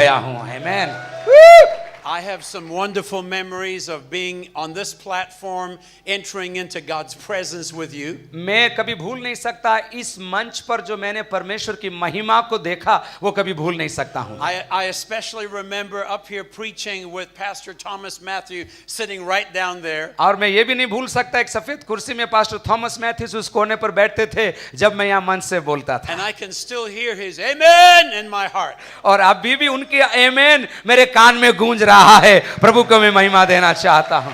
गया हूं। आमेन। I have some wonderful memories of being on this platform, entering into God's presence with you. मैं कभी भूल नहीं सकता इस मंच पर जो मैंने परमेश्वर की महिमा को देखा, वो कभी भूल नहीं सकता हूं। I especially remember up here preaching with Pastor Thomas Matthew sitting right down there. और मैं ये भी नहीं भूल सकता एक सफेद कुर्सी में पास्टर थॉमस मैथ्यूस उस कोने पर बैठते थे जब मैं यहाँ मंच से बोलता था। And I can still hear his amen in my heart. और अभी भी उनके आमेन मेरे कान में गूंज रहा है। प्रभु को मैं महिमा देना चाहता हूं।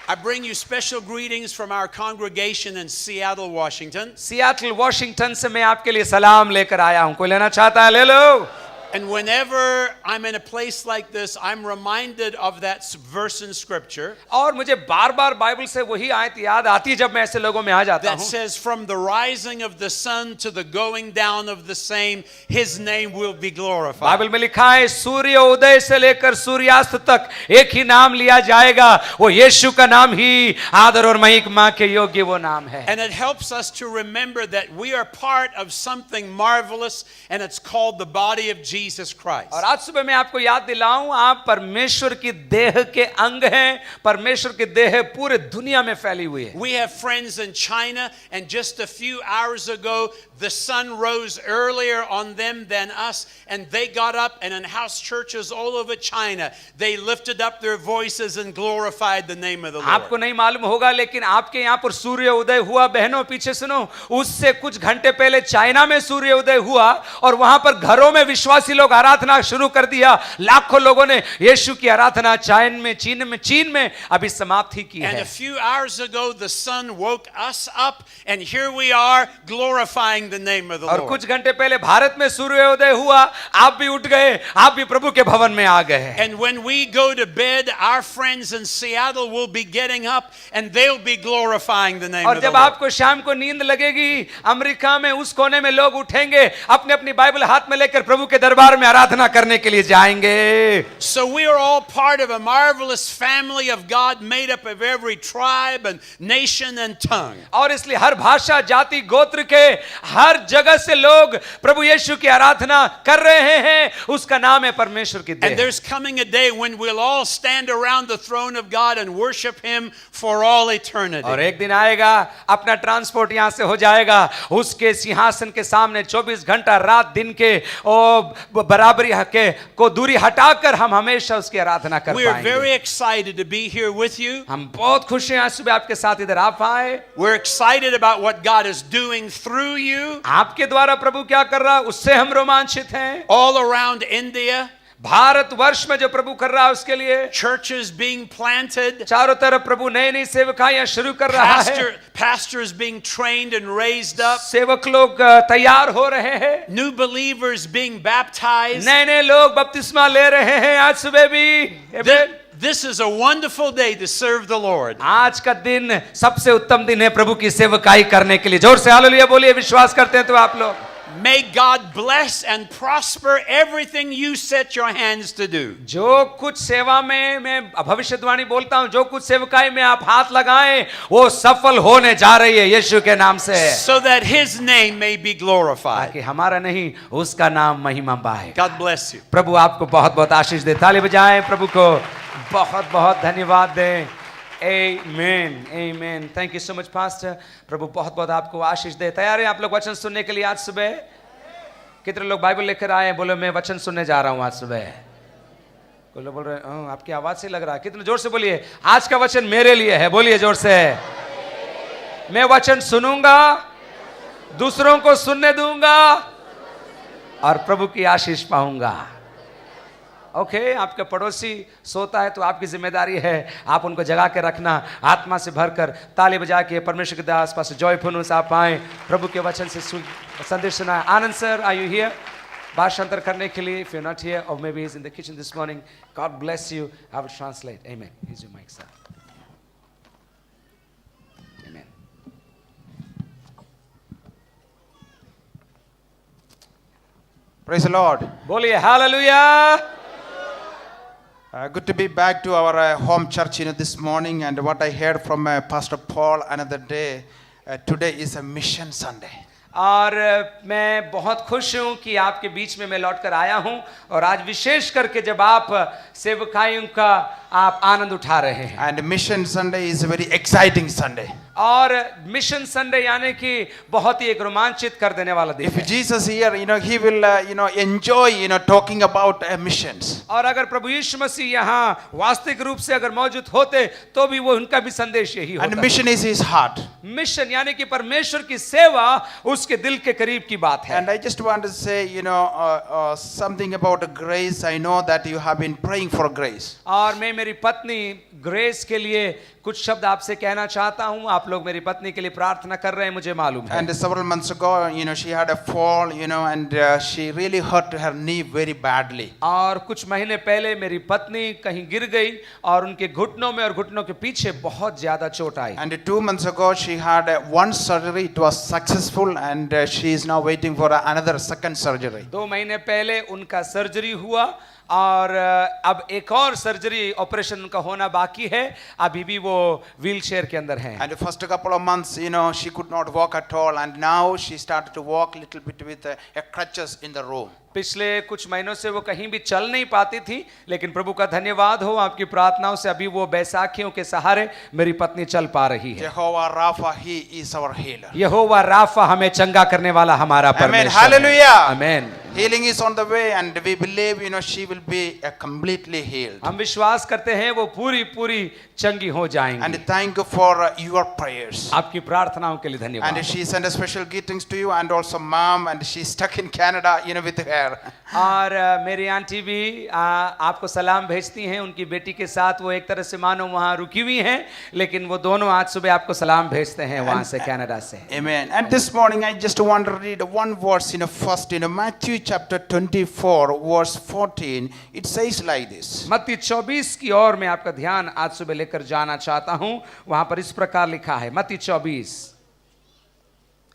I bring you special greetings from our congregation in Seattle, Washington. Seattle Washington से मैं आपके लिए सलाम लेकर आया हूं। कोई लेना चाहता है? ले लो। And whenever I'm in a place like this, I'm reminded of that verse in Scripture और मुझे बार-बार बाइबल से वही आयत याद आती है जब मैं ऐसे लोगों में आ जाता that हूं। says, "From the rising of the sun to the going down of the same, His name will be glorified." Bible में लिखा है सूर्य उदय से लेकर सूर्यास्त तक एक ही नाम लिया जाएगा, वो यीशु का नाम ही आदर और महिमा के योग्य वो नाम है। And it helps us to remember that we are part of something marvelous, and it's called the body of Jesus Christ. और आज सुबह मैं आपको याद दिलाऊं, आप परमेश्वर की देह के अंग हैं। परमेश्वर की देह पूरे दुनिया में फैली हुई है। We have friends in China, and just a few hours ago, the sun rose earlier on them than us, and they got up, and in house churches all over China, they lifted up their voices and glorified the name of the Lord. आपको नहीं मालूम होगा, लेकिन आपके यहाँ पर सूर्य उदय हुआ। बहनों पीछे सुनो, उससे कुछ घंटे पहले चाइना में सूर्य उदय हुआ और वहां पर घरों में विश्वासी लोग आराधना शुरू कर दिया। लाखों लोगों ने यीशु की आराधना चीन में अभी समाप्त ही की And है। a few hours ago, the sun woke us up, and here we are glorifying the name of the और Lord. कुछ घंटे पहले भारत में सूर्योदय हुआ, आप भी उठ गए, आप भी प्रभु के भवन में आ गए। And when we go to bed, our friends in Seattle will be getting up, and they'll be glorifying the name और of the जब Lord. आपको शाम को नींद लगेगी, अमेरिका में उस कोने में लोग उठेंगे, अपने अपनी बाइबल हाथ में लेकर प्रभु के दरबार में आराधना करने के लिए जाएंगे। So we are all part of a marvelous family of God, made up of every tribe and nation and tongue. और इसलिए हर भाषा, जाति, गोत्र के हर जगह से लोग प्रभु यीशु की आराधना कर रहे हैं। उसका नाम है परमेश्वर की And देह। there's coming a day when we'll all stand around the throne of God and worship Him for all eternity. और एक दिन आएगा, अपना ट्रांसपोर्ट यहां से हो जाएगा, उसके सिंहासन के सामने 24 घंटा रात दिन के बराबरी के को दूरी हटाकर हम हमेशा उसकी आराधना कर We are पाएंगे। very excited to be here with you. हम बहुत खुश हैं आज सुबह आपके साथ इधर आप आए। We're excited about what God is doing through you आपके द्वारा प्रभु क्या कर रहा है उससे हम रोमांचित हैं। all around India. भारत वर्ष में जो प्रभु कर रहा है उसके लिए Churches being planted, चारों तरफ प्रभु नई नई सेवकाइयां शुरू कर रहा है। pastors being trained and raised up, सेवक लोग तैयार हो रहे हैं, new believers being baptized. नए नए लोग बपतिस्मा ले रहे हैं आज सुबह भी। This is a wonderful day to serve the Lord. आज का दिन सबसे उत्तम दिन है प्रभु की सेवकाई करने के लिए। जोर से हालेलुया बोलिए, विश्वास करते हैं तो आप लोग। May God bless and prosper everything you set your hands to do. जो कुछ सेवा में मैं भविष्यवाणी बोलता हूं, जो कुछ सेवकाई में आप हाथ लगाएं, वो सफल होने जा रही है यीशु के नाम से। So that His name may be glorified. ताकि हमारा नहीं, उसका नाम महिमा पाए। God bless you. प्रभु आपको बहुत बहुत आशीष दे। ताली बजाएं, प्रभु को बहुत बहुत धन्यवाद दें। Amen, amen. Thank you so much, Pastor. प्रभु बहुत बहुत आपको आशीष दे। तैयार हैं आप लोग वचन सुनने के लिए आज सुबह? कितने लोग बाइबल लेकर आए? बोलो मैं वचन सुनने जा रहा हूँ आज सुबह। कोई लोग बोल रहे हैं आपकी आवाज से लग रहा है। कितने जोर से बोलिए, आज का वचन मेरे लिए है। बोलिए जोर से, मैं वचन सुनूंगा, दूसरों को सुनने दूंगा और प्रभु की आशीष पाऊंगा। ओके, आपका पड़ोसी सोता है तो आपकी जिम्मेदारी है आप उनको जगा के रखना, आत्मा से भरकर ताली बजा के परमेश्वर के दास पास जॉयफुल से आप आए, प्रभु के वचन से संदेश सुनाए। आनंद सर, आर यू हियर? भाषांतर करने के लिए, if you're not here or maybe he's in the kitchen this morning, God bless you. I will translate. Amen. Here's your mic, sir. Amen. Praise the Lord. बोलिए hallelujah. Good to be back to our home church this morning, and what I heard from Pastor Paul another day, today is a mission Sunday. और मैं बहुत खुश हूं कि आपके बीच में मैं लौट कर आया हूं और आज विशेष करके जब आप सेवकाइयों का आप आनंद उठा रहे हैं And Mission Sunday is a very exciting Sunday. और मिशन संडे यानी कि बहुत ही एक रोमांचित कर देने वाला दिन If है। Jesus here, he will, enjoy, talking about missions. और अगर प्रभु यीशु मसीह यहाँ वास्तविक रूप से अगर मौजूद होते तो भी वो उनका भी संदेश यही And होता। mission is his heart. Mission यानी कि परमेश्वर की सेवा उसके दिल के करीब की बात है। And I just want to say, something about grace. I know that you have been praying for grace. और मैं मेरी पत्नी ग्रेस के लिए कुछ शब्द आपसे कहना चाहता हूं। आप लोग मेरी पत्नी के लिए प्रार्थना कर रहे हैं, मुझे मालूम है। And several months ago, she had a fall, and she really hurt her knee very badly. और कुछ महीने पहले मेरी पत्नी कहीं गिर गई और उनके घुटनों में और घुटनों के पीछे बहुत ज्यादा चोट आई। And 2 months ago, she had one surgery. It was successful, and she is now waiting for another second surgery. 2 महीने पहले उनका सर्जरी हुआ और अब एक और सर्जरी ऑपरेशन उनका होना बाकी है। अभी भी वो व्हील चेयर के अंदर हैं। And the first couple of months, she could not walk at all, and now she started to walk a little bit with a crutches in the room. पिछले कुछ महीनों से वो कहीं भी चल नहीं पाती थी, लेकिन प्रभु का धन्यवाद हो आपकी प्रार्थनाओं से अभी वो बैसाखियों के सहारे मेरी पत्नी चल पा रही है। Jehovah Rapha, He is our healer. Jehovah Rapha हमें चंगा करने वाला हमारा Amen. परमेश्वर है। Hallelujah. Amen. Healing is on the way, and we believe, she will be completely healed. हम विश्वास करते हैं वो पूरी पूरी चंगी हो जाएंगी। And thank you for your prayers. आपकी प्रार्थनाओं के लिए धन्यवाद। And she sent a special greetings to you, and also mom, and she's stuck in Canada, with her. और मेरी आंटी भी आपको सलाम भेजती हैं। उनकी बेटी के साथ वो एक तरह से मानो वहाँ रुकी हुई हैं, लेकिन वो दोनों आज सुबह आपको सलाम भेजते हैं वहाँ से, कनाडा से। Amen. And this morning I just want to read one verse first in Matthew chapter 24 verse 14. It says like this. मत्ती 24 की ओर मैं आपका ध्यान आज सुबह लेकर जाना चाहता हूँ। वहाँ पर इस प्रकार लिखा है, मत्ती 24।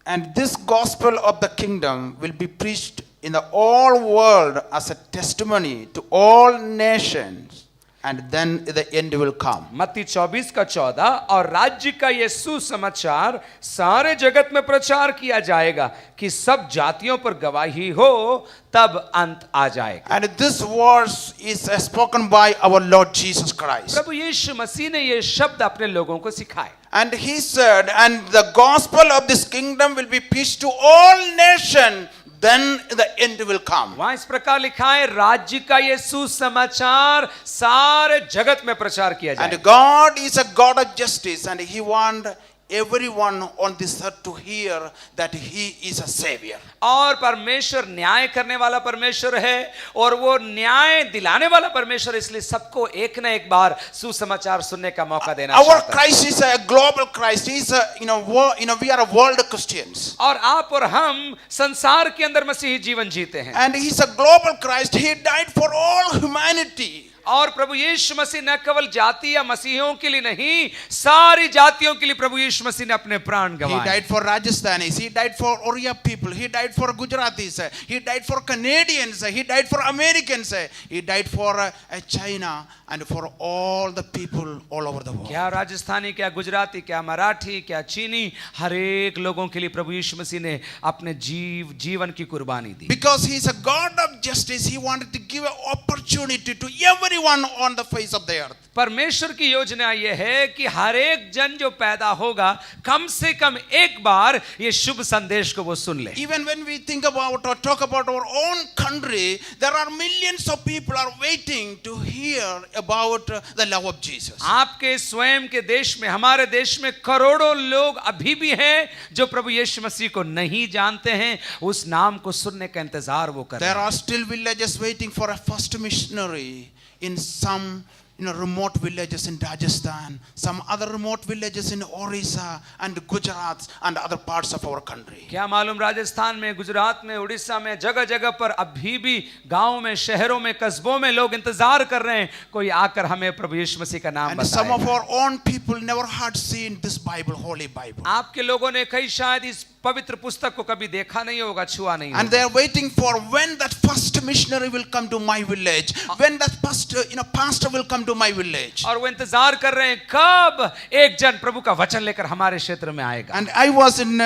And this gospel of the kingdom will be preached in the whole world as a testimony to all nations, and then the end will come. मत्ती 24 का 14, और राज्य का ये सुसमाचार सारे जगत में प्रचार किया जाएगा कि सब जातियों पर गवाही हो, तब अंत आ जाएगा। And this verse is spoken by our Lord Jesus Christ. प्रभु यीशु मसीह ने ये शब्द अपने लोगों को सिखाए। And he said, and the gospel of this kingdom will be preached to all nations, then the end will come. वहां इस प्रकार लिखा है, राज्य का ये सुसमाचार सारे जगत में प्रचार किया जाए। And God is a God of justice, and He wants everyone on this earth to hear that He is a savior. और परमेश्वर न्याय करने वाला परमेश्वर है और वो न्याय दिलाने वाला परमेश्वर, इसलिए सबको एक न एक बार सुसमाचार सुनने का मौका देना Our चाहता है। Christ is a global Christ. He is a, we are a world Christians. और आप और हम संसार के अंदर मसीही जीवन जीते हैं। And He's a global Christ. He died for all humanity. और प्रभु यीशु मसीह न केवल जाति या मसीहियों के लिए नहीं, सारी जातियों के लिए प्रभु यीशु मसीह ने अपने प्राण He गंवाए। died for Rajasthanis. He died for Oriya people. He died for Gujaratis. He died for Canadians. He died for Americans. He died for China and for all the people all over the world. क्या राजस्थानी, क्या गुजराती, क्या मराठी, क्या चीनी, हर एक लोगों के लिए प्रभु यीशु मसीह ने अपने जीवन की कुर्बानी दी। Because He is a God of justice, He wanted to give an opportunity to everyone on the face of the earth. परमेश्वर की योजना यह है कि हर एक जन जो पैदा होगा, कम से कम एक बार ये शुभ संदेश को वो सुन ले। Even when we think about or talk about our own country, there are millions of people are waiting to hear about the love of Jesus. आपके स्वयं के देश में, हमारे देश में करोड़ों लोग अभी भी हैं जो प्रभु यीशु मसीह को नहीं जानते हैं, उस नाम को सुनने का इंतजार वो कर रहे हैं। There are still villages waiting for a first missionary in some remote villages in Rajasthan, some other remote villages in Orissa and Gujarat and other parts of our country. क्या मालूम, राजस्थान में, गुजरात में, उड़ीसा में, जगह जगह पर अभी भी गांव में, शहरों में, कस्बों में लोग इंतजार कर रहे हैं कोई आकर हमें प्रभु यीशु मसीह का नाम And some of बताए। our own people never had seen this Bible, Holy Bible. आपके लोगों ने कई शायद इस पवित्र पुस्तक को कभी देखा नहीं होगा, छुआ नहीं And होगा। they are waiting for when that first missionary will come to my village, when that first pastor will come to my village. और वो इंतजार कर रहे हैं कब एक जन प्रभु का वचन लेकर हमारे क्षेत्र में आएगा। And I was in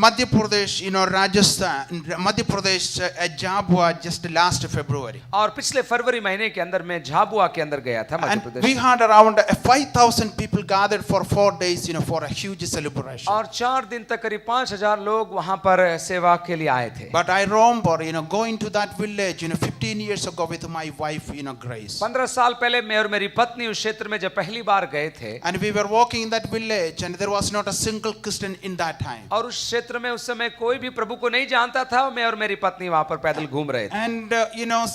Madhya Pradesh, Rajasthan, Madhya Pradesh, Jhabua just last February. और पिछले फरवरी महीने के अंदर मैं झाबुआ के अंदर गया था, मध्य And Pradesh. we had around 5,000 people gathered for 4 days, for a huge celebration. और 4 दिन तक करीब 5,000 लोग वहां पर सेवा के लिए आए थे। But I remember, going to that village, 15 years ago with my wife, Grace. 15 साल पहले मैं और मेरी पत्नी उस क्षेत्र में जब पहली बार गए थे, And we were walking in that village, and there was not a single Christian in that time. और उस क्षेत्र में उस समय कोई भी प्रभु को नहीं जानता था। मैं और मेरी पत्नी वहां पर पैदल घूम रहे थे। And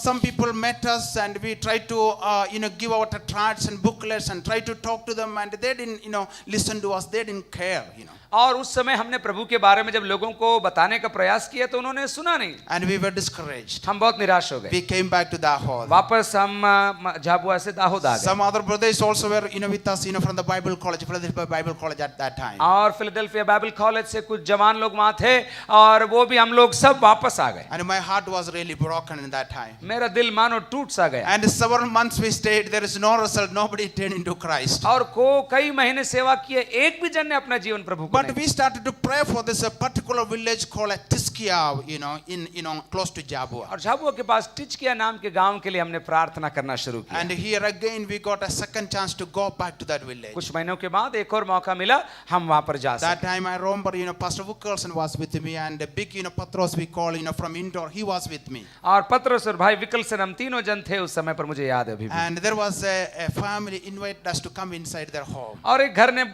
some people met us, and we tried to give out tracts and booklets and try to talk to them, and they didn't listen to us. They didn't care. और उस समय हमने प्रभु के बारे में जब लोगों को बताने का प्रयास किया तो उन्होंने सुना नहीं। And we were discouraged. हम बहुत निराश हो गए। We came back to Dahod. वापस हम झाबुआ से दाहोद आ गए। Some other brothers also were with us, from the Bible college, Philadelphia Bible College at that time. और फिलाडेल्फिया बाइबल कॉलेज से कुछ जवान लोग वहां थे और वो भी हम लोग सब वापस आ गए। And my heart was really broken in that time. मेरा दिल मानो टूट सा गया। And several months we stayed. There is no result. Nobody turned into Christ. और कई महीने सेवा किए, एक भी जन ने अपना जीवन प्रभु को But नहीं। we started to pray for this particular village called Tiskia, in close to Jhabua. और झाबुआ के पास टिचकिया नाम के गांव के लिए हमने प्रार्थना करना शुरू किया। And here again we got a second chance to go back to that village. कुछ महीनों के बाद एक और मौका मिला, हम वहां पर जा That सके। time I remember, Pastor Wickelson was with me, and the big, Patros we call, from Indore, he was with me. और पतरस और भाई विकलसन हम तीनों जन थे उस समय पर, मुझे याद है अभी भी। And there was a family invited us to come inside their home. और एक घर ने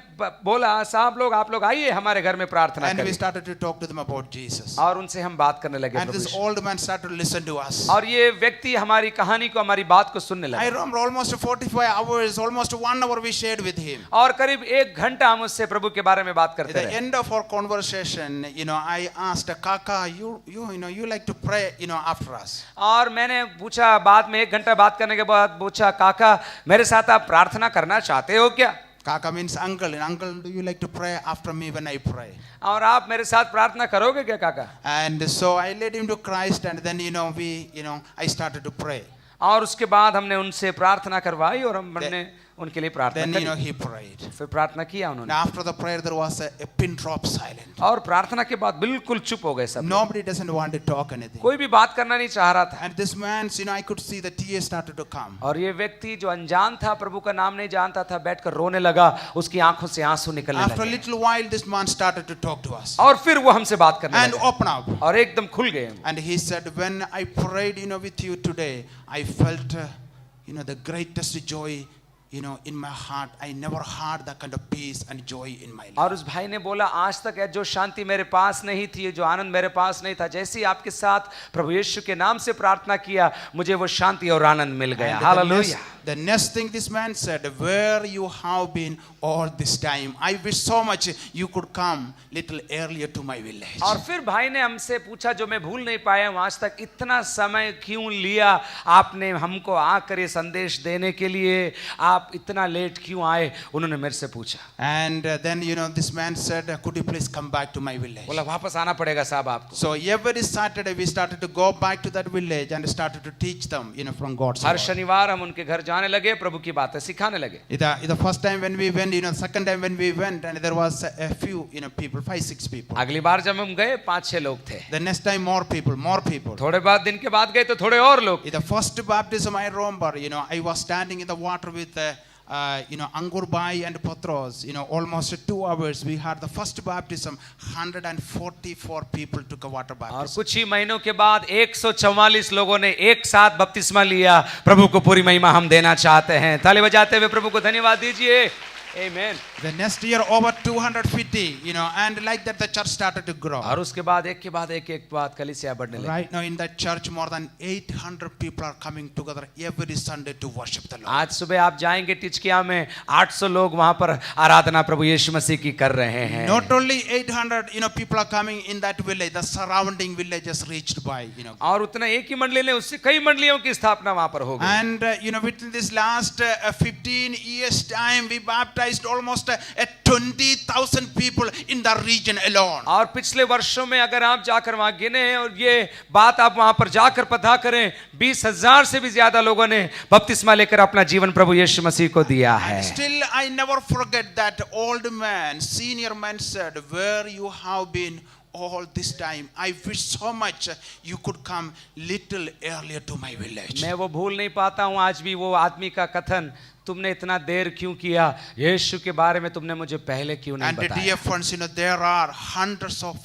बोला, साहब लोग आप लोग आइए हमारे घर में प्रार्थना And we करें। started to talk to them about Jesus. और उनसे हम बात करने लगे And Prabhu this Yeshu. old man started to listen to us. और ये व्यक्ति हमारी कहानी को, हमारी बात को सुनने I लगा। remember almost 45 hours, almost 1 hour we shared with him. और करीब 1 घंटा हम उससे प्रभु के बारे में बात At करते the रहे। end of our conversation, I asked, Kaka, you like to pray, after us. और मैंने पूछा, बाद में 1 घंटा बात करने के बाद पूछा, काका मेरे साथ आप प्रार्थना करना चाहते हो क्या? Kaka means uncle. And uncle, do you like to pray after me when I pray? और आप मेरे साथ प्रार्थना करोगे क्या काका? And so I led him to Christ, and then, I started to pray. और उसके बाद हमने उनसे प्रार्थना करवाई और हमने उनके लिए प्रार्थना Then, करी। he prayed. फिर प्रार्थना किया And उन्होंने। after the prayer, there was a pin drop silent. और प्रार्थना के बाद बिल्कुल चुप हो गए सब। Nobody doesn't want to talk anything. कोई भी बात करना नहीं चाह रहा था। And this man, I could see the tears started to come. और ये व्यक्ति जो अनजान था, प्रभु का नाम नहीं जानता था, बैठकर रोने लगा, उसकी आंखों से आंसू निकलने After a लगे। little while, this man started to talk to us और फिर वो हमसे बात करने and लगा open up. और एकदम खुल गए। And he said, when I prayed, with you today, I felt, the greatest joy, in my heart. I never had that kind of peace and joy in my life. और उस भाई ने बोला, आज तक जो शांति मेरे पास नहीं थी, जो आनंद मेरे पास नहीं था, जैसे ही आपके साथ प्रभु यीशु के नाम से प्रार्थना किया, मुझे वो शांति और आनंद मिल गया। And hallelujah. the next thing this man said, where you have been all this time, I wish so much you could come little earlier to my village. और फिर भाई ने हमसे पूछा, जो मैं भूल नहीं पाया हूं आज तक, इतना समय क्यों लिया आपने हमको आकर ये संदेश देने के लिए, आप इतना लेट क्यों आए? उन्होंने मेरे से पूछा। And then, this man said, could you please come back to my village? बोला वापस आना पड़ेगा साहब आपको। So every Saturday we started to go back to that village and started to teach them, from God's her word. शनिवार हम उनके घर जाने लगे, प्रभु की बातें सिखाने लगे। The first time when we went, second time when we went, and there was a few, people, 5-6 people. अगली बार जब हम गए 5-6 लोग थे। The next time more people. थोड़े बाद दिन के बाद गए तो थोड़े और लोग। The first baptism I remember, I was standing in the water with Angur Bhai and Patros, almost 2 hours. We had the first baptism. 144 people took a water और baptism. कुछ ही महीनों के बाद 144 लोगों ने एक साथ बपतिस्मा लिया। प्रभु को पूरी महिमा हम देना चाहते हैं। ताली बजाते हुए प्रभु को धन्यवाद दीजिए। Amen. The next year over 250, and like that the church started to grow. और उसके बाद एक के बाद एक बात कलीसिया बढ़ने लगी। Right now in that church more than 800 people are coming together every Sunday to worship the Lord. आज सुबह आप जाएंगे टिचकिया में 800 लोग वहां पर आराधना प्रभु यीशु मसीह की कर रहे हैं। Not only 800, people are coming in that village. The surrounding villages reached by, और उतना एक ही मंडली ने, उससे कई मंडलियों की स्थापना वहां पर हो गई। And within this last 15 years time, we baptized almost 20,000 people in the region alone. और पिछले वर्षों में अगर आप जाकर वहां गिने और ये बात आप वहां पर जाकर पता करें, 20,000 से भी ज्यादा लोगों ने बपतिस्मा लेकर अपना जीवन प्रभु यीशु मसीह को दिया है। Still, I never forget that old man, senior man said, "Where you have been all this time? I wish so much you could come little earlier to my village." मैं वो भूल नहीं पाता हूँ आज भी वो आदमी का कथन, तुमने इतना देर क्यों किया, यीशु के बारे में तुमने मुझे पहले क्यों नहीं And बताया। dear friends, there are hundreds of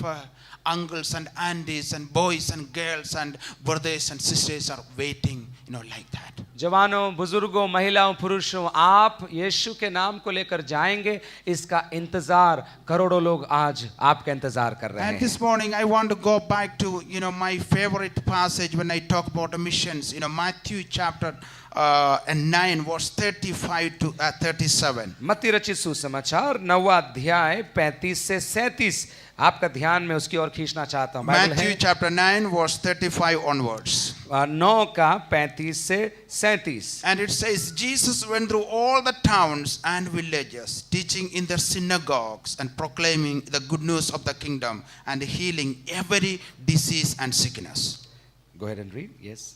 uncles and aunties and boys and girls and brothers and sisters are waiting, like that. जवानों, बुजुर्गों, महिलाओं, पुरुषों, आप यीशु के नाम को लेकर जाएंगे, इसका इंतजार करोड़ों लोग आज आपका इंतजार कर रहे And हैं। this morning I want to go back to my favorite passage when I talk about missions. Matthew chapter 9 verse 35 to 37. मत्ती रचित सुसमाचार 9वां अध्याय 35 से 37 आपका ध्यान में उसकी ओर खींचना चाहता हूं। बाइबल Matthew है chapter 9 verse 35 onwards. 9 का 35 से 37। And it says, Jesus went through all the towns and villages, teaching in their synagogues and proclaiming the good news of the kingdom and healing every disease and sickness. Go ahead and read. Yes.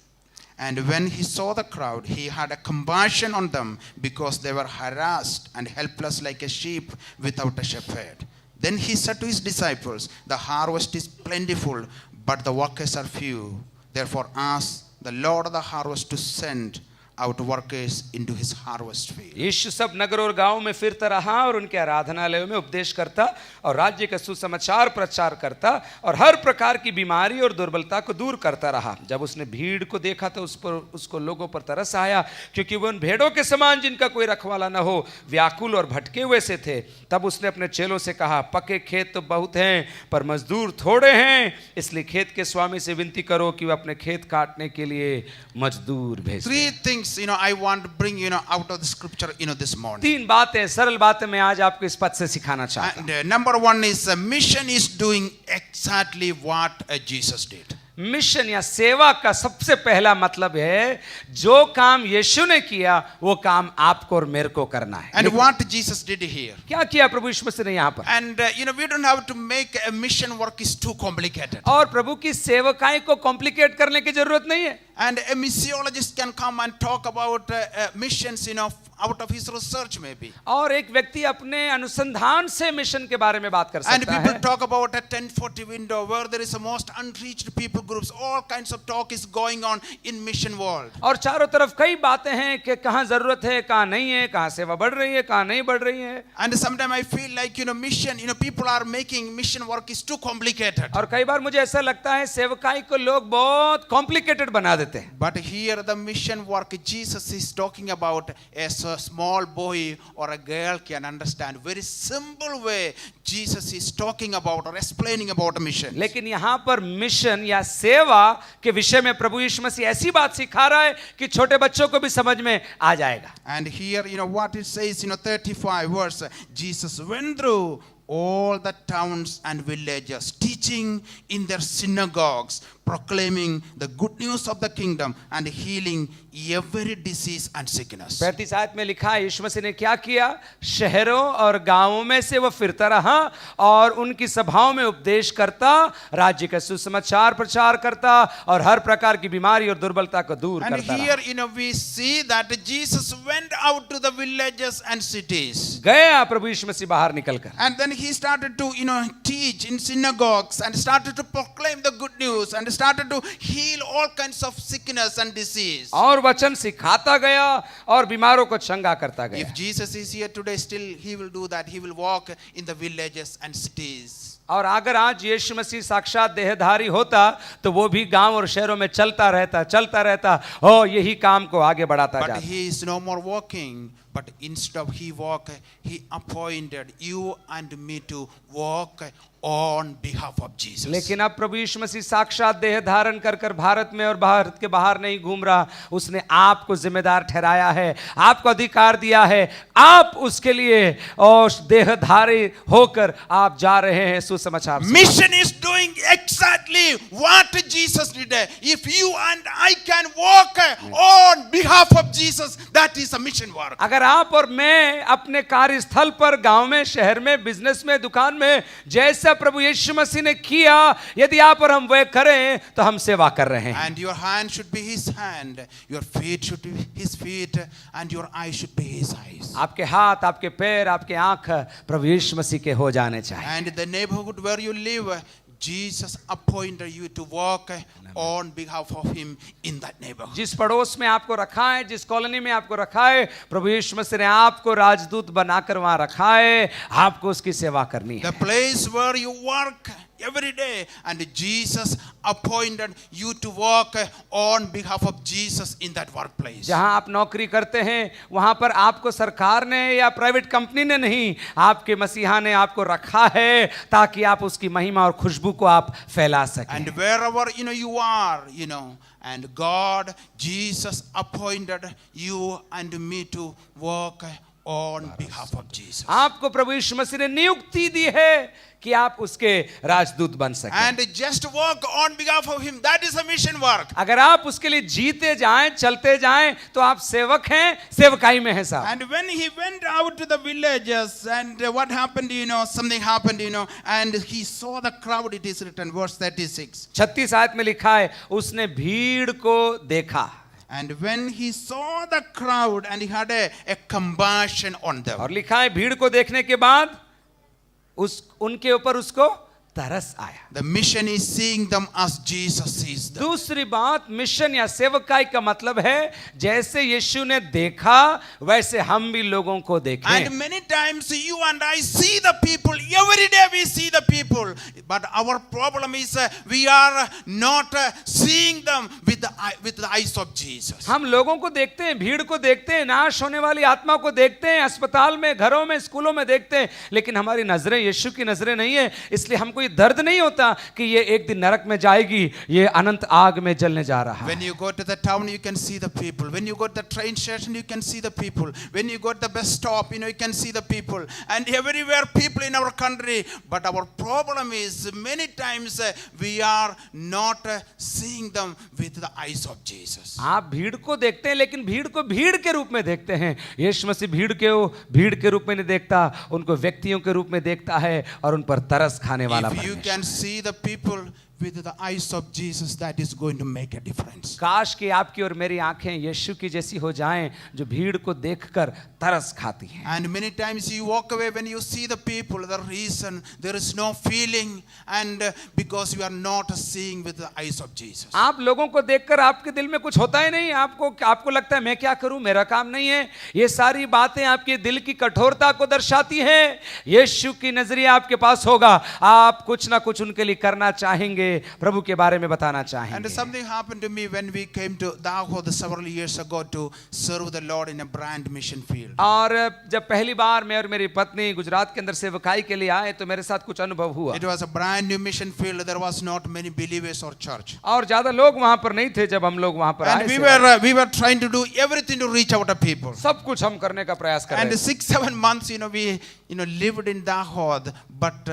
And when he saw the crowd, he had a compassion on them because they were harassed and helpless like a sheep without a shepherd. Then he said to his disciples, "The harvest is plentiful, but the workers are few. Therefore ask the Lord of the harvest to send out workers into his harvest field." यीशु सब नगर और गांव में फिरता रहा और उनके आराधनालयों में उपदेश करता और राज्य का सुसमाचार प्रचार करता और हर प्रकार की बीमारी और दुर्बलता को दूर करता रहा। जब उसने भीड़ को देखा तो उसको लोगों पर तरस आया, क्योंकि वो उन भेड़ों के समान जिनका कोई रखवाला न हो, व्याकुल और भटके हुए से थे। तब उसने अपने चेलों से कहा, पके खेत तो बहुत हैं पर मजदूर थोड़े हैं, इसलिए खेत के स्वामी से विनती करो कि वह अपने खेत काटने के लिए मजदूर भेजे। Three things I want to bring out of the scripture this morning. 3 बातें, सरल बातें मैं आज आपको इस पद से सिखाना चाहता हूं। And number one is mission is doing exactly what Jesus did. Mission या सेवा का सबसे पहला मतलब है जो काम यीशु ने किया वो काम आपको और मेरे को करना है। And what Jesus did here. क्या किया प्रभु यीशु मसीह ने यहाँ पर? And we don't have to make a mission work is too complicated. और प्रभु की सेवकाई को कॉम्प्लिकेट करने की जरूरत नहीं है। And a missiologist can come and talk about missions, out of his research maybe. और एक व्यक्ति अपने अनुसंधान से मिशन के बारे में बात कर And सकता people है। talk about a 1040 window where there is a most unreached people groups. All kinds of talk is going on in mission world. और चारों तरफ कई बातें हैं कि कहाँ जरूरत है, कहाँ नहीं है, कहाँ सेवा बढ़ रही है, कहाँ नहीं बढ़ रही है। And sometimes I feel like mission, people are making mission work is too complicated. और कई बार मुझे ऐसा लगता है सेवकाई को लोग बहुत कॉम्प्लिकेटेड बना देते हैं। But here the mission work Jesus is talking about as a small boy or a girl can understand. Very simple way Jesus is talking about or explaining about a mission. लेकिन यहाँ पर mission या सेवा के विषय में प्रभु यीशु मसीह ऐसी बात सिखा रहा है कि छोटे बच्चों को भी समझ में आ जाएगा। And here what it says 35 verse, Jesus went through all the towns and villages, teaching in their synagogues, proclaiming the good news of the kingdom and healing every disease and sickness. 35 आयत में लिखा है यीशु मसीह ने क्या किया? शहरों और गांवों में से वह फिरता रहा और उनकी सभाओं में उपदेश करता, राज्य का सुसमाचार प्रचार करता और हर प्रकार की बीमारी और दुर्बलता को दूर And करता here रहा। we see that Jesus went out to the villages and cities. गया प्रभु यीशु मसीह बाहर निकलकर And then he started to teach in synagogues and started to proclaim the good news and started to heal all kinds of sickness and disease. और वचन सिखाता गया और बीमारों को चंगा करता गया। If Jesus is here today, still he will do that. He will walk in the villages and cities. और अगर आज यीशु मसीह साक्षात देहधारी होता तो वो भी गांव और शहरों में चलता रहता और यही काम को आगे बढ़ाता But जाता। he is no more walking, but instead of he walk, he appointed you and me to walk on behalf of Jesus. लेकिन अब प्रभु यीशु मसीह साक्षात देह धारण कर भारत में और भारत के बाहर नहीं घूम रहा, उसने आपको जिम्मेदार ठहराया है, आपको अधिकार दिया है, आप उसके लिए और देहधारी होकर आप जा रहे हैं सुसमाचार। Mission is doing exactly what Jesus did. If you and I can walk on behalf behalf of Jesus, that is a mission work. अगर आप और मैं अपने कार्यस्थल पर, गांव में, शहर में, बिजनेस में, दुकान में जैसा प्रभु यीशु मसीह ने किया, यदि आप और हम वह करें तो हम सेवा कर रहे हैं। And your hand should be his hand, your feet should be his feet, and your eyes should be his eyes. आपके हाथ, आपके पैर, आपके आंख प्रभु यीशु मसीह के हो जाने चाहिए। And in the neighborhood where you live, Jesus appointed you to walk on behalf of him in that neighborhood. जिस पड़ोस में आपको रखा है, जिस कॉलोनी में आपको रखा है, प्रभु यीशु मसीह ने आपको राजदूत बनाकर वहां रखा है, आपको उसकी सेवा करनी है। The place where you work every day, and Jesus appointed you to walk on behalf of Jesus in that workplace. जहां आप नौकरी करते हैं, वहां पर आपको सरकार ने या प्राइवेट कंपनी ने नहीं, आपके मसीहा ने आपको रखा है ताकि आप उसकी महिमा और खुशबू को आप फैला सकें। And wherever you are, and God, Jesus appointed you and me to walk on behalf of Jesus. आपको प्रभु यीशु मसीह ने नियुक्ति दी है कि आप उसके राजदूत बन सकें। And just walk on behalf of him, that is a mission work. अगर आप उसके लिए जीते जाएं, चलते जाएं, तो आप सेवक हैं, सेवकाई में हैं साहब। And when he went out to the villages, and what happened, something happened, and he saw the crowd, it is written, verse 36. 36 आयत में लिखा है, उसने भीड़ को देखा। And when he saw the crowd, and he had a compassion on them. और लिखा है, भीड़ को देखने के बाद उनके ऊपर उसको तरस आया। The mission is seeing them as Jesus sees them. दूसरी बात, मिशन या सेवकाई का मतलब है, जैसे यीशु ने देखा वैसे हम भी लोगों को देखें। And many times you and I see the people, every day we see the people, but our problem is we are not seeing them with the eyes of Jesus. हम लोगों को देखते हैं, भीड़ को देखते हैं, नाश होने वाली आत्मा को देखते हैं, अस्पताल में, घरों में, स्कूलों में देखते हैं, लेकिन हमारी नजरें यीशु की नजरें नहीं है। इसलिए हमको ये दर्द नहीं होता कि ये एक दिन नरक में जाएगी, ये अनंत आग में जलने जा रहा है। When you go to the town, you can see the people. When you go to the train station, you can see the people. When you go to the bus stop, you can see the people. And everywhere people in our country. But our problem is many times we are not seeing them with the eyes of Jesus. आप भीड़ को देखते हैं, लेकिन भीड़ को भीड़ के रूप में देखते हैं। यीशु मसीह भीड़ के रूप में नहीं देखता, उनको व्यक्तियों के रूप में देखता है और उन पर तरस खाने वाला। If you can see the people with the eyes of Jesus, that is going to make a difference. काश कि आपकी और मेरी आंखें यीशु की जैसी हो जाएं, जो भीड़ को देखकर तरस खाती हैं। And many times you walk away when you see the people, the reason there is no feeling, and because you are not seeing with the eyes of Jesus. आप लोगों को देखकर आपके दिल में कुछ होता ही नहीं, आपको लगता है मैं क्या करूं, मेरा काम नहीं है। ये सारी बातें आपके दिल की कठोरता को दर्शाती हैं। यीशु की नजरिया आपके पास होगा, आप कुछ ना कुछ उनके लिए करना चाहेंगे, प्रभु के बारे में बताना चाहेंगे। And something happened to me when we came to Dahod several years ago to serve the Lord in a brand mission field. और जब पहली बार मैं और मेरी पत्नी गुजरात के अंदर सेवकाई के लिए आए तो मेरे साथ कुछ अनुभव हुआ। It was a brand new mission field. There was not many believers or church. और ज्यादा लोग वहां पर नहीं थे जब हम लोग वहां पर आए। And we were trying to do everything to reach out to people. सब कुछ हम करने का प्रयास कर रहे And थे। 6-7 months, we lived in Dahod, but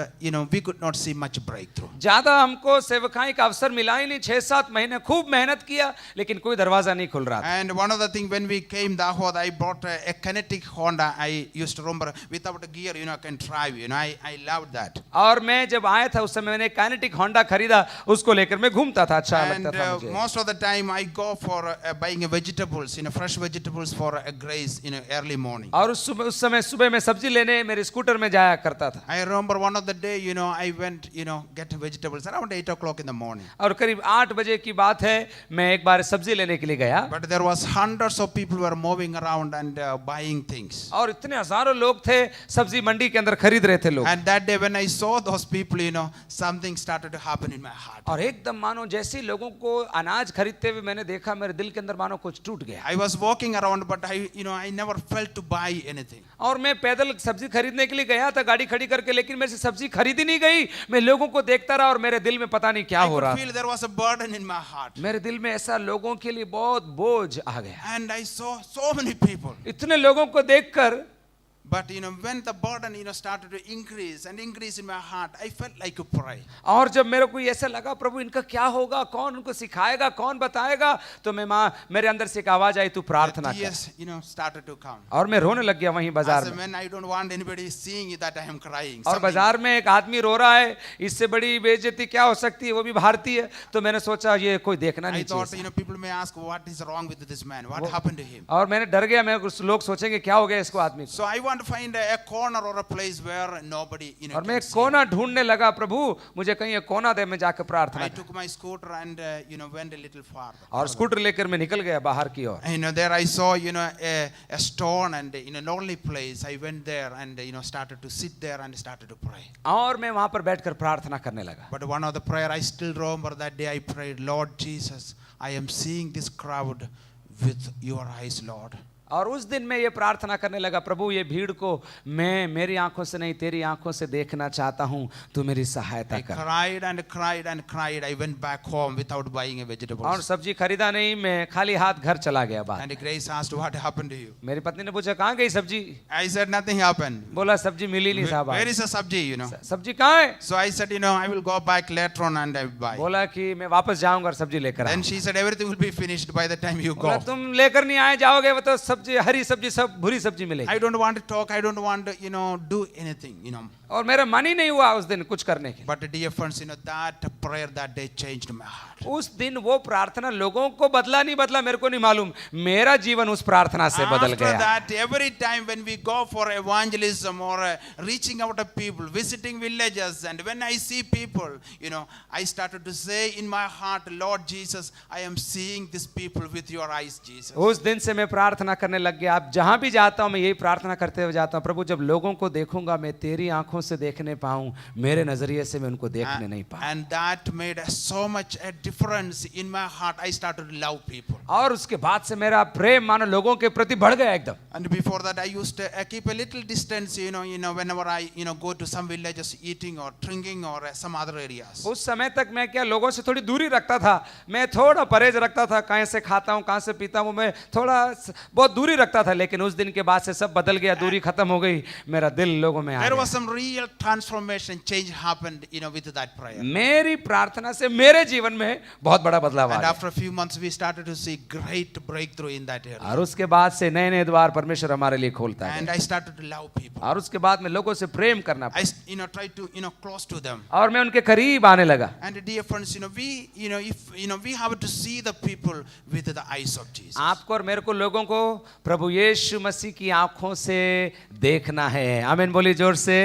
we could not see much breakthrough. ज्यादा हमको सेवकाई का अवसर मिला ही नहीं। 6-7 महीने खूब मेहनत किया, लेकिन कोई दरवाजा नहीं खुल रहा था। And one of the things, when we came Dahod, I bought a kinetic Honda. I used to remember, without a gear, I can drive. I loved that. और मैं जब आया था उस समय मैंने काइनेटिक होंडा खरीदा, उसको लेकर मैं घूमता था, अच्छा And लगता था मुझे। most of the time I go for buying vegetables, fresh vegetables for a graze early morning. और उस समय सुबह में सब्जी लेने मेरे स्कूटर में जाया करता था। I remember one of the day, I went, get vegetables around 8 o'clock in the morning. और करीब 8 बजे की बात है, मैं एक बार सब्जी लेने के लिए गया। But there was hundreds of people were moving around and buying things. और इतने हजारों लोग थे, सब्जी मंडी के अंदर खरीद रहे थे लोग। And that day when I saw those people, something started to happen in my heart. और एकदम मानो जैसे लोगों को अनाज खरीदते हुए मैंने देखा, मेरे दिल के अंदर मानो कुछ टूट गया। I was walking around, but I never felt to buy anything. और मैं पैदल सब्जी खरीदने के लिए गया था गाड़ी खड़ी करके, लेकिन मेरे से सब्जी खरीदी नहीं गई। मैं लोगों को देखता रहा और मेरे दिल में पता नहीं क्या हो रहा। I could feel there was a burden in my heart. मेरे दिल में ऐसा लोगों के लिए बहुत बोझ आ गया। And I saw so many people. इतने लोगों को देखकर But when the burden started to increase and increase in my heart, I felt like to pray. और जब मेरे को ऐसा लगा प्रभु इनका क्या होगा, कौन उनको सिखाएगा, कौन बताएगा, तो मेरे अंदर से एक आवाज आई, तू प्रार्थना कर। Tears started to come. और मैं रोने लग गया वहीं बाजार As a में। man, I don't want anybody seeing that I am crying. और बाजार में एक आदमी रो रहा है, इससे बड़ी बेइज्जती क्या हो सकती है, वो भी भारतीय है। तो मैंने सोचा ये कोई देखना I नहीं thought चाहिए। people may ask what is wrong with this man, what happened to him. और मैंने डर गया, मैं लोग सोचेंगे क्या हो गया इसको आदमी को। So I want to find a corner or a place where nobody और मैं can एक see. कोना ढूंढने लगा, प्रभु मुझे कहीं एक कोना दे, मैं जाकर प्रार्थना I करूं। took my scooter and went a little far. और स्कूटर लेकर मैं निकल गया बाहर की ओर। There I saw a stone and in a lonely place. I went there and started to sit there and started to pray. और मैं वहां पर बैठकर प्रार्थना करने लगा। But one of the prayer I still remember that day I prayed, Lord Jesus, I am seeing this crowd with your eyes, Lord. और उस दिन मैं ये प्रार्थना करने लगा, प्रभु ये भीड़ को मैं मेरी आंखों से नहीं तेरी आंखों से देखना चाहता हूँ, तू मेरी सहायता I कर। cried and cried and cried. I went back home without buying a और vegetables. सब्जी खरीदा नहीं, मैं खाली हाथ घर चला गया बाहर। And Grace asked, what happened to you? मेरी पत्नी ने पूछा कहाँ गई सब्जी? I said, nothing happened. बोला सब्जी मिली नहीं साहब। Where is the sabji, सब्जी कहाँ है? So I said, I will go back later on and I buy. बोला कि मैं वापस जाऊंगा और सब्जी लेकर Then आऊंगा। she said, everything will be finished by the time you बोला go. तुम लेकर नहीं आए, जाओगे वो तो सब्जी, हरी सब्जी सब बुरी सब्जी मिलेगी। I don't want to talk. I don't want to, do anything, और मेरा मन ही नहीं हुआ उस दिन कुछ करने के। But dear friends, that prayer that day changed my heart. उस दिन वो प्रार्थना लोगों को बदला नहीं बदला मेरे को नहीं मालूम, मेरा जीवन उस प्रार्थना से बदल After गया। that, every time when we go for evangelism or reaching out to people, visiting villages, and when I see people, I started to say in my heart, Lord Jesus, I am seeing these people with your eyes, Jesus. उस दिन से मैं प्रार्थना करने लग गया। अब जहां भी जाता हूं मैं यही प्रार्थना करते हुए जाता हूं, प्रभु जब लोगों को देखूंगा मैं तेरी आंखों से देखने पाऊं, मेरे नजरिए से मैं उनको देखने नहीं पाऊं। And that made so much a difference in my heart. I started to love people. और उसके बाद से मेरा प्रेम मानो लोगों के प्रति बढ़ गया एकदम। And before that, I used to keep a little distance, whenever I, go to some villages eating or drinking or some other areas. उस समय तक मैं क्या लोगों से थोड़ी दूरी रखता था, मैं थोड़ा परहेज रखता था, कहाँ से खाता हूँ कहाँ से पीता हूँ, मैं थोड़ा बहुत दूरी रखता था। लेकिन उस दिन के बाद से सब बदल गया, दूरी खत्म हो गई, मेरा दिल लोगों में आ There गया। was some real transformation, change happened, with that prayer. मेरी प्रार्थना से मेरे जीवन में बहुत बड़ा बदलाव आ And गया। after a few months, we started to see great breakthrough in that area. और उसके बाद से नए नए द्वार परमेश्वर हमारे लिए खोलता है। And I started to love people. और उसके बाद में लोगों से प्रेम करना I, पड़ा tried to, close to them. और मैं उनके करीब आने लगा। And dear friends, we, if, we have to see the people with the eyes of Jesus. आपको और मेरे को लोगों को प्रभु यीशु मसीह की आंखों से देखना है। आमीन बोलिए जोर से,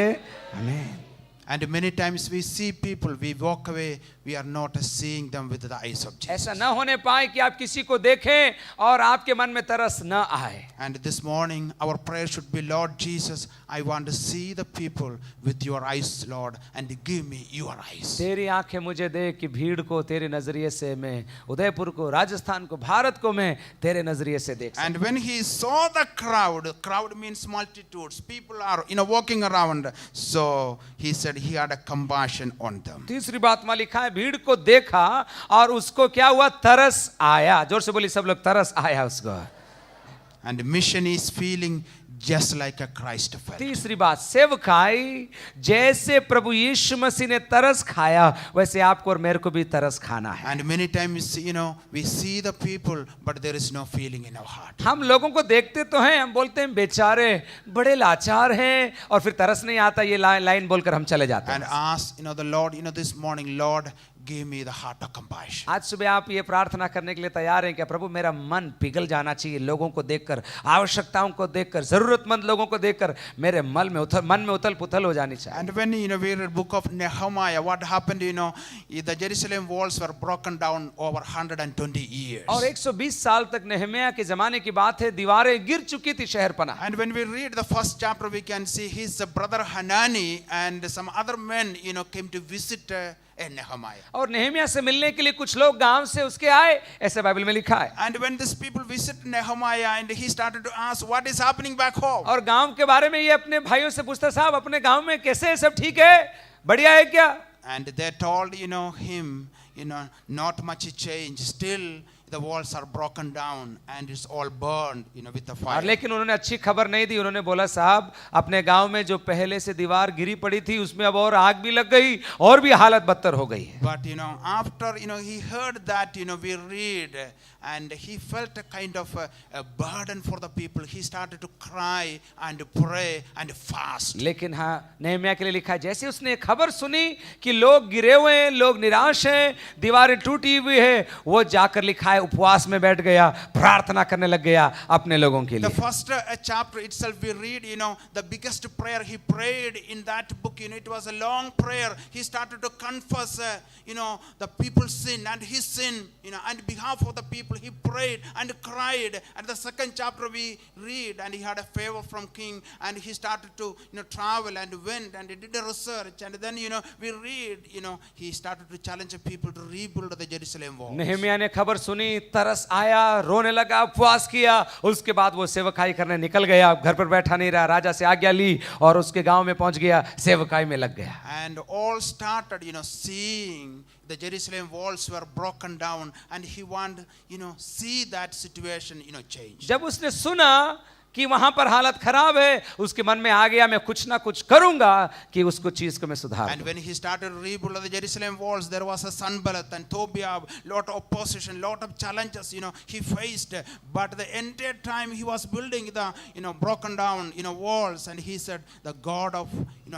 आमीन। And many times we see people, we walk away, we are not seeing them with the eyes of Jesus. ऐसा न होने पाए कि आप किसी को देखें और आपके मन में तरस न आए। And this morning, our prayer should be, Lord Jesus, I want to see the people with your eyes, Lord, and give me your eyes. तेरी आंखें मुझे देख कि भीड़ को तेरे नजरिए से मैं, उदयपुर को, राजस्थान को, भारत को मैं तेरे नजरिए से देख सकूं। And when he saw the crowd means multitudes, people are, walking around. So he said he had a compassion on them. तीसरी बात में लिखा है भीड़ को देखा और उसको क्या हुआ, तरस आया। जोर से बोली सब लोग, तरस आया उसको। And mission is feeling just like a Christ felt. तीसरी बात, सेवकाई जैसे प्रभु यीशु मसीह ने तरस खाया वैसे आपको और मेरे को भी तरस खाना है। And many times, we see the people, but there is no feeling in our heart. हम लोगों को देखते तो हैं, हम बोलते हैं बेचारे बड़े लाचार हैं, और फिर तरस नहीं आता ये लाइन बोलकर हम चले जाते And हैं। ask, the Lord, this morning, Lord, give me the heart of compassion. आज सुबह आप ये प्रार्थना करने के लिए तैयार हैं क्या, प्रभु मेरा मन पिघल जाना चाहिए लोगों को देखकर, आवश्यकताओं को देखकर, जरूरतमंद लोगों को देखकर मेरे मन में उथल पुथल हो जानी चाहिए। And when we read book of Nehemiah, what happened, the Jerusalem walls were broken down over 120 years. और 120 साल तक नेहमिया के जमाने की बात है, दीवारें गिर चुकी थी शहर पना। And when we read the first chapter, we can see his brother Hanani and some other men, came to visit Nehemiah. और नेहमिया से मिलने के लिए कुछ लोग गांव से उसके आए, ऐसे बाइबल में लिखा है। And when these people visit Nehemiah, and he started to ask, what is happening back home? और गांव के बारे में ये अपने भाइयों से पूछता, साहब अपने गांव में कैसे है, सब ठीक है, बढ़िया है क्या? And they told, him, not much change. Still, the walls are broken down and it's all burned, with the और fire. लेकिन उन्होंने अच्छी खबर नहीं दी। उन्होंने बोला साहब अपने गांव में जो पहले से दीवार गिरी पड़ी थी उसमें अब और आग भी लग गई और भी हालत बदतर हो गई है। But after he heard that, we read, and he felt a kind of a burden for the people. He started to cry and pray and fast. लेकिन हाँ, नेहम्याह के लिए लिखा है, जैसे उसने खबर सुनी कि लोग गिरे हुए हैं, लोग निराश हैं, दीवारें टूटी हुई है, वो जाकर लिखा है उपवास में बैठ गया, प्रार्थना करने लग गया अपने लोगों के The लिए। first chapter itself we read, the biggest prayer he prayed in that book, it was a long prayer. He started to confess, the people's sin and his sin, on behalf of the people. He prayed and cried. And the second chapter we read, and he had a favor from king, and he started to, travel and went and he did a research. And then, we read, he started to challenge the people to rebuild the Jerusalem wall. नेहम्याह ने खबर सुनी, तरस आया, रोने लगा, उपवास किया, उसके बाद वो सेवकाई करने निकल गया, घर पर बैठा नहीं रहा, राजा से आज्ञा ली और उसके गांव में पहुंच गया, सेवकाई में लग गया। And all started, seeing the Jerusalem walls were broken down, and he wanted, see that situation, change. जब उसने सुना कि वहां पर हालत खराब है, उसके मन में आ गया मैं कुछ ना कुछ करूंगा कि उसको चीज को मैं सुधार And दूं। when he started to rebuild the Jerusalem walls, there was a Sanballat and Tobiah, lot of opposition, lot of challenges, he faced. But the entire time he was building the, broken down, walls, and he said, the God of,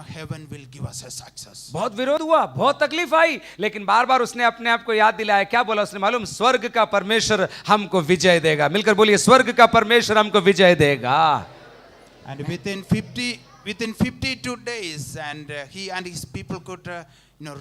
heaven will give us a success. बहुत विरोध हुआ, बहुत तकलीफ आई, लेकिन बार बार उसने अपने आप को याद दिलाया। क्या बोला उसने मालूम? स्वर्ग का परमेश्वर हमको विजय देगा। मिलकर बोलिए, स्वर्ग का परमेश्वर हमको विजय देगा। And within 52 days, and he and his people could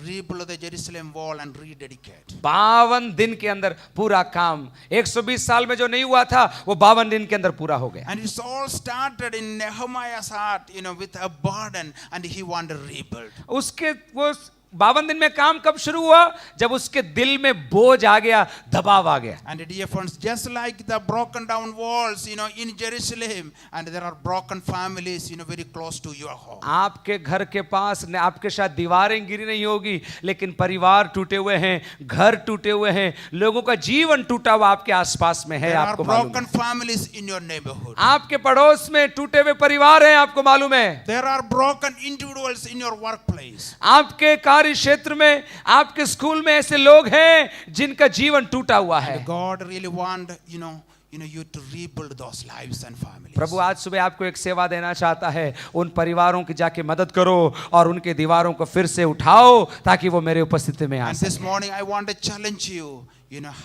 rebuild the Jerusalem wall and rededicate. 52 दिन के अंदर पूरा काम, 120 साल में जो नहीं हुआ था वो 52 दिन के अंदर पूरा हो गया। And it's all started in Nehemiah's heart, with a burden, and he wanted to rebuild. उसके वो 52 दिन में काम कब शुरू हुआ? जब उसके दिल में बोझ आ गया, दबाव आ गया। And dear friends, just like the broken down walls, in Jerusalem, and there are broken families, very close to your home. आपके घर के पास आपके साथ दीवारें गिरी नहीं होगी, लेकिन परिवार टूटे हुए हैं, घर टूटे हुए हैं, लोगों का जीवन टूटा हुआ आपके आसपास में है। There are आपको मालूम broken है? families in your neighborhood. आपके पड़ोस में टूटे हुए परिवार हैं, आपको मालूम है? There are broken individuals in your workplace. आपके कार्य क्षेत्र में, आपके स्कूल में ऐसे लोग हैं जिनका जीवन टूटा हुआ है। God really want, you to rebuild those lives and families. प्रभु आज सुबह आपको एक सेवा देना चाहता है, उन परिवारों की जाके मदद करो और उनके दीवारों को फिर से उठाओ ताकि वो मेरे उपस्थिति में आ And सके। this morning I want to challenge you,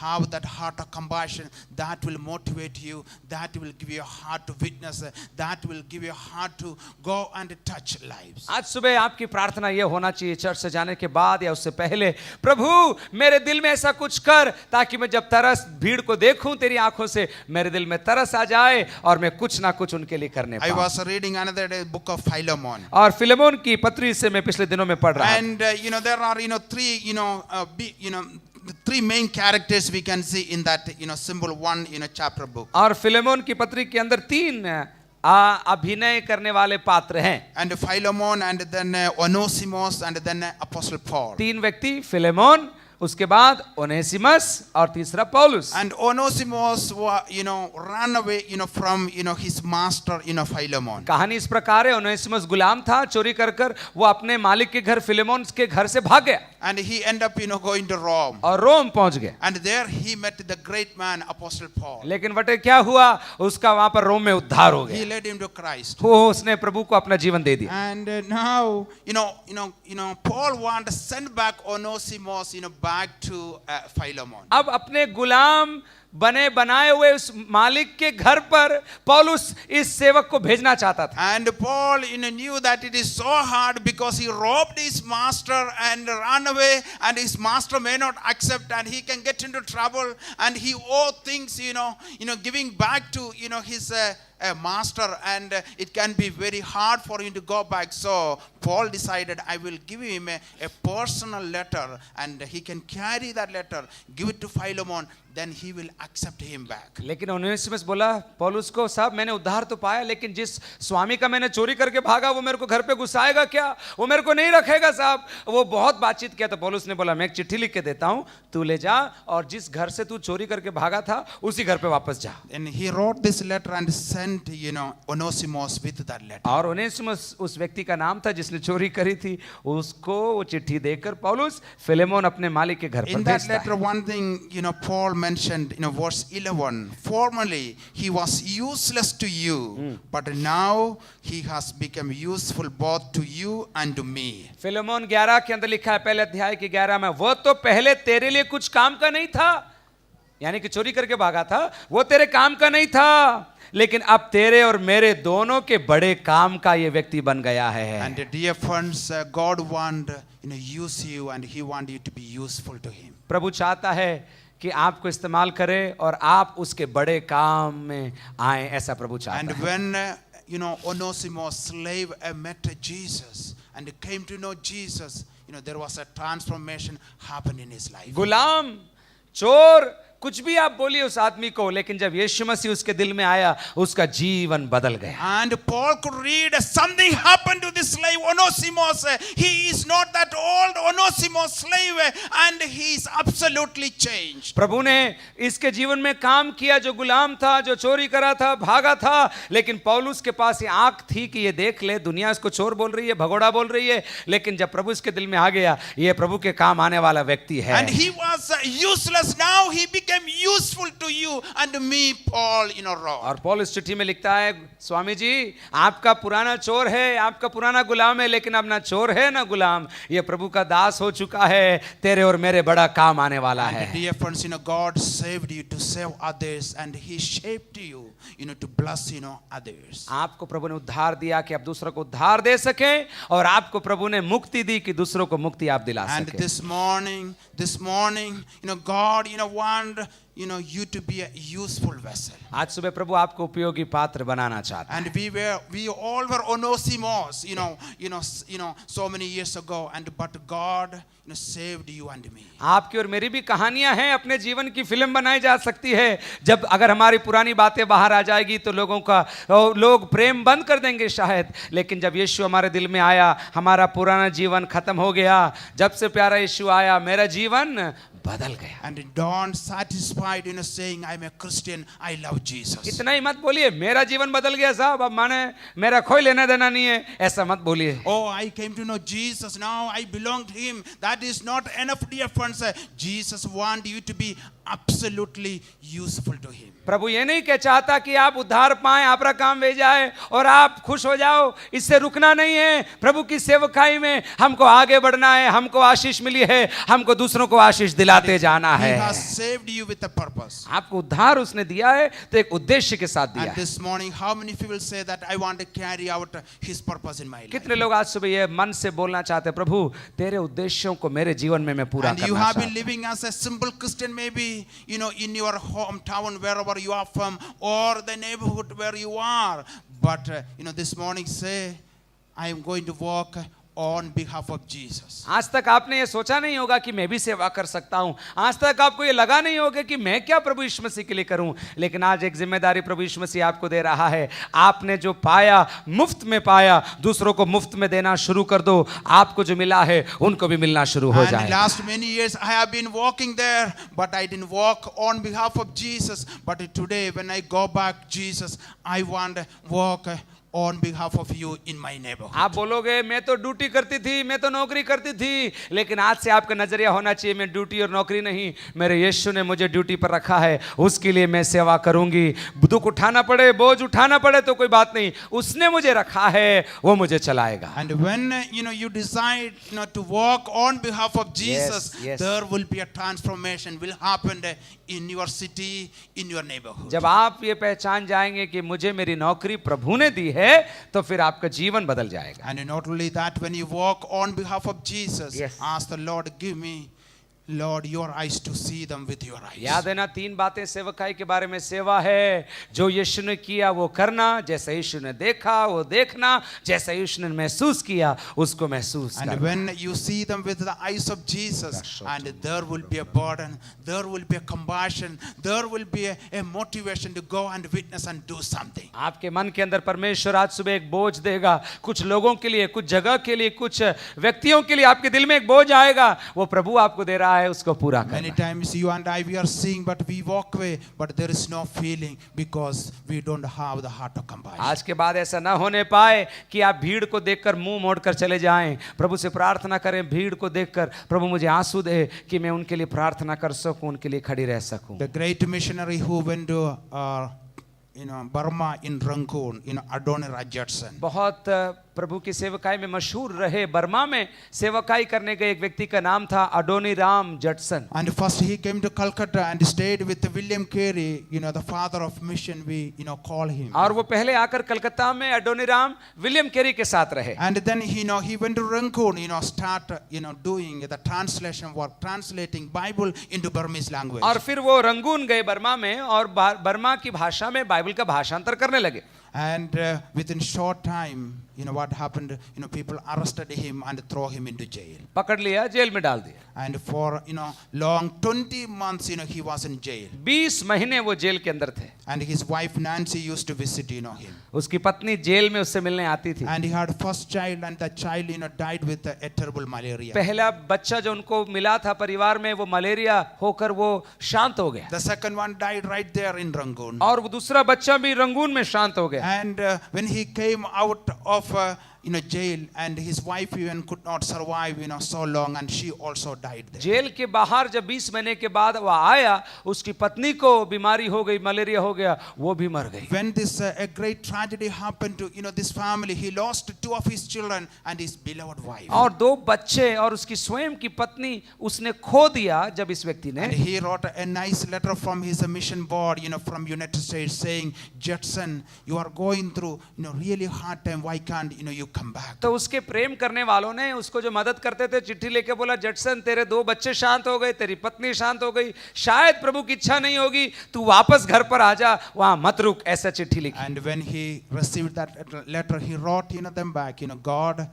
have that heart of compassion that will motivate you, that will give you a heart to witness, that will give you a heart to go and touch lives. आज सुबह आपकी प्रार्थना ये होना चाहिए, church से जाने के बाद या उससे पहले, प्रभु मेरे दिल में ऐसा कुछ कर ताकि मैं जब तरस भीड़ को देखूं तेरी आंखों से, मेरे दिल में तरस आ जाए और मैं कुछ ना कुछ उनके लिए करने I पाऊं। was reading another day book of Philemon. और फिलेमोन की पत्री से मैं पिछले दिनों में पढ़ रहा था। And there are three main characters we can see in that symbol 1 chapter book. और फिलेमोन की पत्री के अंदर 3 अभिनय करने वाले पात्र हैं। And Philemon, and then Onesimus, and then Apostle Paul. 3 व्यक्ति, फिलेमोन, उसके बाद ओनेसिमस और तीसरा पौलुस। And Onesimus ran away from his master Philemon. कहानी इस प्रकार है, ओनेसिमस गुलाम था, चोरी कर कर वो अपने मालिक के घर फिलेमोन के घर से भाग गया And he ended up going to Rome. और रोम पहुंच गया। And there he met the great man Apostle Paul. लेकिन बटे क्या हुआ, उसका वहां पर रोम में उद्धार हो He गया। led him to Christ. वो उसने प्रभु को अपना जीवन दे दिया। And now Paul want to send back Onesimus back to Philemon. अब अपने गुलाम बने बनाए हुए उस मालिक के घर पर पौलुस इस सेवक को भेजना चाहता था। And Paul knew that it is so hard because he robbed his master and ran away, and his master may not accept, and he can get into trouble, and he owe things, giving back to his a master, and it can be very hard for him to go back. So Paul decided, I will give him a personal letter, and he can carry that letter, give it to Philemon, then he will accept him back. लेकिन Onesimus बोला पौलुस को, साहब मैंने उद्धार तो पाया, लेकिन जिस स्वामी का मैंने चोरी करके भागा वो मेरे को घर पे घुसाएगा क्या, वो मेरे को नहीं रखेगा साहब। वो बहुत बातचीत किया तो पौलुस ने बोला मैं एक चिट्ठी लिख के देता हूँ, तू ले जा और जिस घर से तू चोरी करके भागा था उसी घर पे वापस जा। And he wrote this letter and sent, Onesimus with that letter. और ओनेसिमस उस व्यक्ति का नाम था जिसने चोरी करी थी, उसको वो चिट्ठी देकर पौलुस फिलेमोन अपने मालिक के घर पर In that भेजता letter, है। one thing, Paul mentioned, verse 11, formerly he was useless to you, but now he has become useful both to you and to me. Philemon 11 के अंदर लिखा है, पहले अध्याय के 11 में, वो तो पहले तेरे लिए कुछ काम का नहीं था, यानी कि चोरी करके भागा था, वो तेरे काम का नहीं था, लेकिन अब तेरे और मेरे दोनों के बड़े काम का ये व्यक्ति बन गया है। And dear friends, God want use you, and he want you to be useful to him. प्रभु चाहता है कि आपको इस्तेमाल करे और आप उसके बड़े काम में आए, ऐसा प्रभु चाहता And है। when Onesimus slave met Jesus and came to know Jesus, there was a transformation happen in his life. गुलाम, चोर, कुछ भी आप बोलिए उस आदमी को, लेकिन जब यीशु मसीह उसके दिल में आया उसका जीवन बदल गया। And Paul could read something happened to this slave Onesimus. He is not that old Onesimus slave, and he is absolutely changed. प्रभु ने इसके जीवन में काम किया, जो गुलाम था, जो चोरी करा था, भागा था, लेकिन पौलुस के पास ये आंख थी कि ये देख ले, दुनिया इसको चोर बोल रही है, भगोड़ा बोल रही है, लेकिन जब प्रभु इसके दिल में आ गया, ये प्रभु के काम आने वाला व्यक्ति है। And he was useless, now he became useful to you and me, Paul wrote. और पौल इस चिट्ठी में लिखता है, स्वामी जी आपका पुराना चोर है, आपका पुराना गुलाम है, लेकिन अब ना चोर है ना गुलाम, ये प्रभु का दास हो चुका है, तेरे और मेरे बड़ा काम आने वाला है। And dear friends, God saved you to save others, and he shaped you, to bless, others. आपको प्रभु ने उद्धार दिया कि आप दूसरों को उद्धार दे सकें, और आपको प्रभु ने मुक्ति दी कि दूसरों को मुक्ति आप दिला And सकें। this morning, God, want, you to be a useful vessel. आज सुबह प्रभु आपको उपयोगी पात्र बनाना चाहता है। And we all were Onesimus, so many years ago, but God, saved you and me. आपकी और मेरी भी कहानियां हैं, अपने जीवन की फिल्म बनाई जा सकती है। जब अगर हमारी पुरानी बातें बाहर आ जाएगी तो लोग प्रेम बंद कर देंगे शायद, लेकिन जब यीशु हमारे दिल में आया, हमारा पुराना जीवन खत्म हो गया। जब से प्यारा यीशु आया, मेरा जीवन बदल गया। And don't satisfied saying I'm a Christian, I love Jesus. इतना ही मत बोलिए मेरा जीवन बदल गया साहब, अब माने मेरा कोई लेना देना नहीं है, ऐसा मत बोलिए। Oh, I came to know Jesus, now I belong to him. That is not enough, dear friends. Jesus wants you to be absolutely useful to him. प्रभु ये नहीं कह चाहता कि आप उद्धार पाएं, आपका काम भेजा है और आप खुश हो जाओ, इससे रुकना नहीं है। प्रभु की सेवकाई में हमको आगे बढ़ना है, हमको आशीष मिली है, हमको दूसरों को आशीष दिलाते जाना है। He has saved you with a purpose. आपको उद्धार उसने दिया है तो एक उद्देश्य के साथ दिया And है। this morning, how many people say that I want to carry out his purpose in my life? कितने लोग आज सुबह ये मन से बोलना चाहते हैं, प्रभु तेरे उद्देश्यों को मेरे जीवन में मैं पूरा And you करना have चाहता been living as a simple Christian, maybe, in your hometown, wherever you are from, or the neighborhood where you are. But, this morning say, I am going to walk on behalf of Jesus. आज तक आपने ये सोचा नहीं होगा कि मैं भी सेवा कर सकता हूं, आज तक आपको ये लगा नहीं होगा कि मैं क्या प्रभु यीशु मसीह के लिए करूं, लेकिन आज एक जिम्मेदारी प्रभु यीशु मसीह आपको दे रहा है। आपने जो पाया मुफ्त में पाया, दूसरों को मुफ्त में देना शुरू कर दो, आपको जो मिला है उनको भी मिलना शुरू हो And जाए। last many years I have been walking there, but I didn't walk on behalf of Jesus. But today when I go back, Jesus, I want to walk on behalf of you in my neighborhood. आप बोलोगे मैं तो duty करती थी, मैं तो नौकरी करती थी, लेकिन आज से आपका नजरिया होना चाहिए मैं ड्यूटी और नौकरी नहीं, मेरे यीशु ने मुझे ड्यूटी पर रखा है, उसके लिए मैं सेवा करूंगी। दुख उठाना पड़े, बोझ उठाना पड़े तो कोई बात नहीं, उसने मुझे रखा है, वो मुझे चलाएगा। And when you decide to walk on behalf of Jesus, yes. there will be a transformation will happen in your city, in your neighborhood. जब आप ये पहचान जाएंगे कि मुझे मेरी नौकरी प्रभु ने दी है, तो फिर आपका जीवन बदल जाएगा। And not only that, when you walk on behalf of Jesus, Yes. ask the Lord, give me Lord, your eyes to see them with your eyes. याद है ना, 3 बातें सेवकाई के बारे में। सेवा है जो यीशु ने किया वो करना, जैसा यीशु ने देखा वो देखना, जैसा यीशु ने महसूस किया उसको महसूस And करना। when you see them with the eyes of Jesus, and there will be a burden, there will be a compassion, there will be a motivation to go and witness and do something. आपके मन के अंदर परमेश्वर आज सुबह एक बोझ देगा, कुछ लोगों के लिए, कुछ जगह के लिए, कुछ व्यक्तियों के लिए आपके दिल में एक बोझ आएगा, वो प्रभु आपको दे रहा है उसको पूरा Many करना। times you and I, we are seeing, but we walk away, but there is no feeling because we don't have the heart of compassion. आज के बाद ऐसा ना होने पाए कि आप भीड़ को देखकर मुंह मोड़कर चले जाएं। प्रभु से प्रार्थना करें भीड़ को देखकर, प्रभु मुझे आंसू दे कि मैं उनके लिए प्रार्थना कर सकूं, उनके लिए खड़ी रह सकूं। The great missionary who went to Burma in Rangoon, Adoniram Judson. बहुत प्रभु की सेवकाई में मशहूर रहे बर्मा में सेवकाई करने गए एक व्यक्ति का नाम था अडोनीराम जटसन। And first he came to Calcutta and stayed with William Carey, the father of mission, we call him. और वो पहले आकर कलकत्ता में अडोनीराम विलियम केरी के साथ रहे। And then he went to Rangoon, start doing the translation work, translating Bible into Burmese language. और फिर वो रंगून गए बर्मा में और बर्मा की भाषा में बाइबल का भाषांतर करने लगे। And within short time, what happened, people arrested him and throw him into jail. पकड़ लिया, जेल में डाल दिया। And for long 20 months, he was in jail. 20 महीने वो जेल के अंदर थे। And his wife Nancy used to visit him. उसकी पत्नी जेल में उससे मिलने आती थी। And he had first child, and the child died with a terrible malaria. पहला बच्चा जो उनको मिला था परिवार में, वो मलेरिया होकर वो शांत हो गया। The second one died right there in Rangoon. और वो दूसरा बच्चा भी रंगून में शांत हो गया। And when he came out of jail, and his wife even could not survive so long, and she also died there. Jail के बाहर जब 20 महीने के बाद वह आया, उसकी पत्नी को बीमारी हो गई, मलेरिया हो गया, वो भी मर गई। When this a great tragedy happened to this family, he lost 2 of his children and his beloved wife. और 2 बच्चे और उसकी स्वयं की पत्नी उसने खो दिया जब इस व्यक्ति ने। And he wrote a nice letter from his mission board, from United States, saying, Judson, you are going through really hard time. Why can't you come back? तो उसके प्रेम करने वालों ने उसको जो मदद करते थे चिट्ठी लेके बोला, जटसन तेरे 2 बच्चे शांत हो गए, तेरी पत्नी शांत हो गई, शायद प्रभु की इच्छा नहीं होगी, तू वापस घर पर आ जा, वहां मत रुक, ऐसा चिट्ठी लिखी। And when he received that letter, he wrote them back, God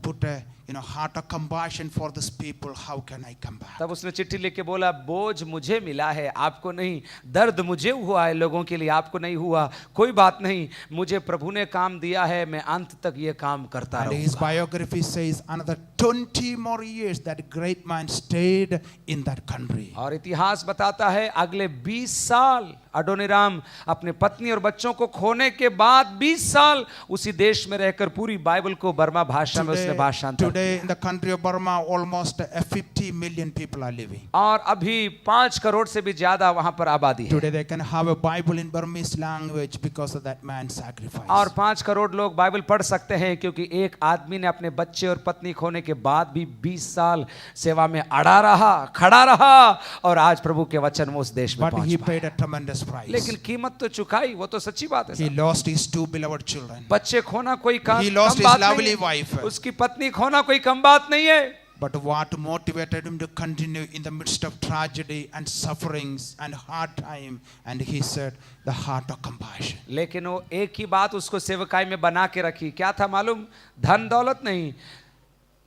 put a heart of compassion for this people. How can I come back? तब उसने चिट्ठी लिख के बोला, बोझ मुझे मिला है, आपको नहीं, दर्द मुझे हुआ है लोगों के लिए, आपको नहीं हुआ, कोई बात नहीं, मुझे प्रभु ने काम दिया है, मैं अंत तक ये काम करता And रहूंगा। his biography says another 20 more years that great man stayed in that country. और इतिहास बताता है अगले 20 साल अडोनीराम अपने पत्नी और बच्चों को खोने के बाद 20 साल उसी देश में रहकर पूरी बाइबल को बर्मा भाषा में उसने भाषांतर। Today in the country of Burma, almost 50 million people are living. और अभी 5 करोड़ से भी ज्यादा वहां पर आबादी है। Today they can have a Bible in Burmese language because of that man's sacrifice. और 5 करोड़ लोग बाइबल पढ़ सकते हैं क्योंकि एक आदमी ने अपने बच्चे और पत्नी खोने के बाद भी 20 साल सेवा में अड़ा रहा, खड़ा रहा, और आज प्रभु के वचन वो उस देश में But he पहुंच paid पाए। a tremendous price. लेकिन कीमत तो चुकाई, वो तो सच्ची बात है He साहब। lost his 2 beloved children. बच्चे खोना कोई कम He lost his बात नहीं lovely है। wife. उसकी पत्नी खोना कोई कम बात नहीं है। But what motivated him to continue in the midst of tragedy and sufferings and hard time? And he said, the heart of compassion. लेकिन वो एक ही बात उसको सेवकाई में बना के रखी, क्या था मालूम? धन दौलत नहीं,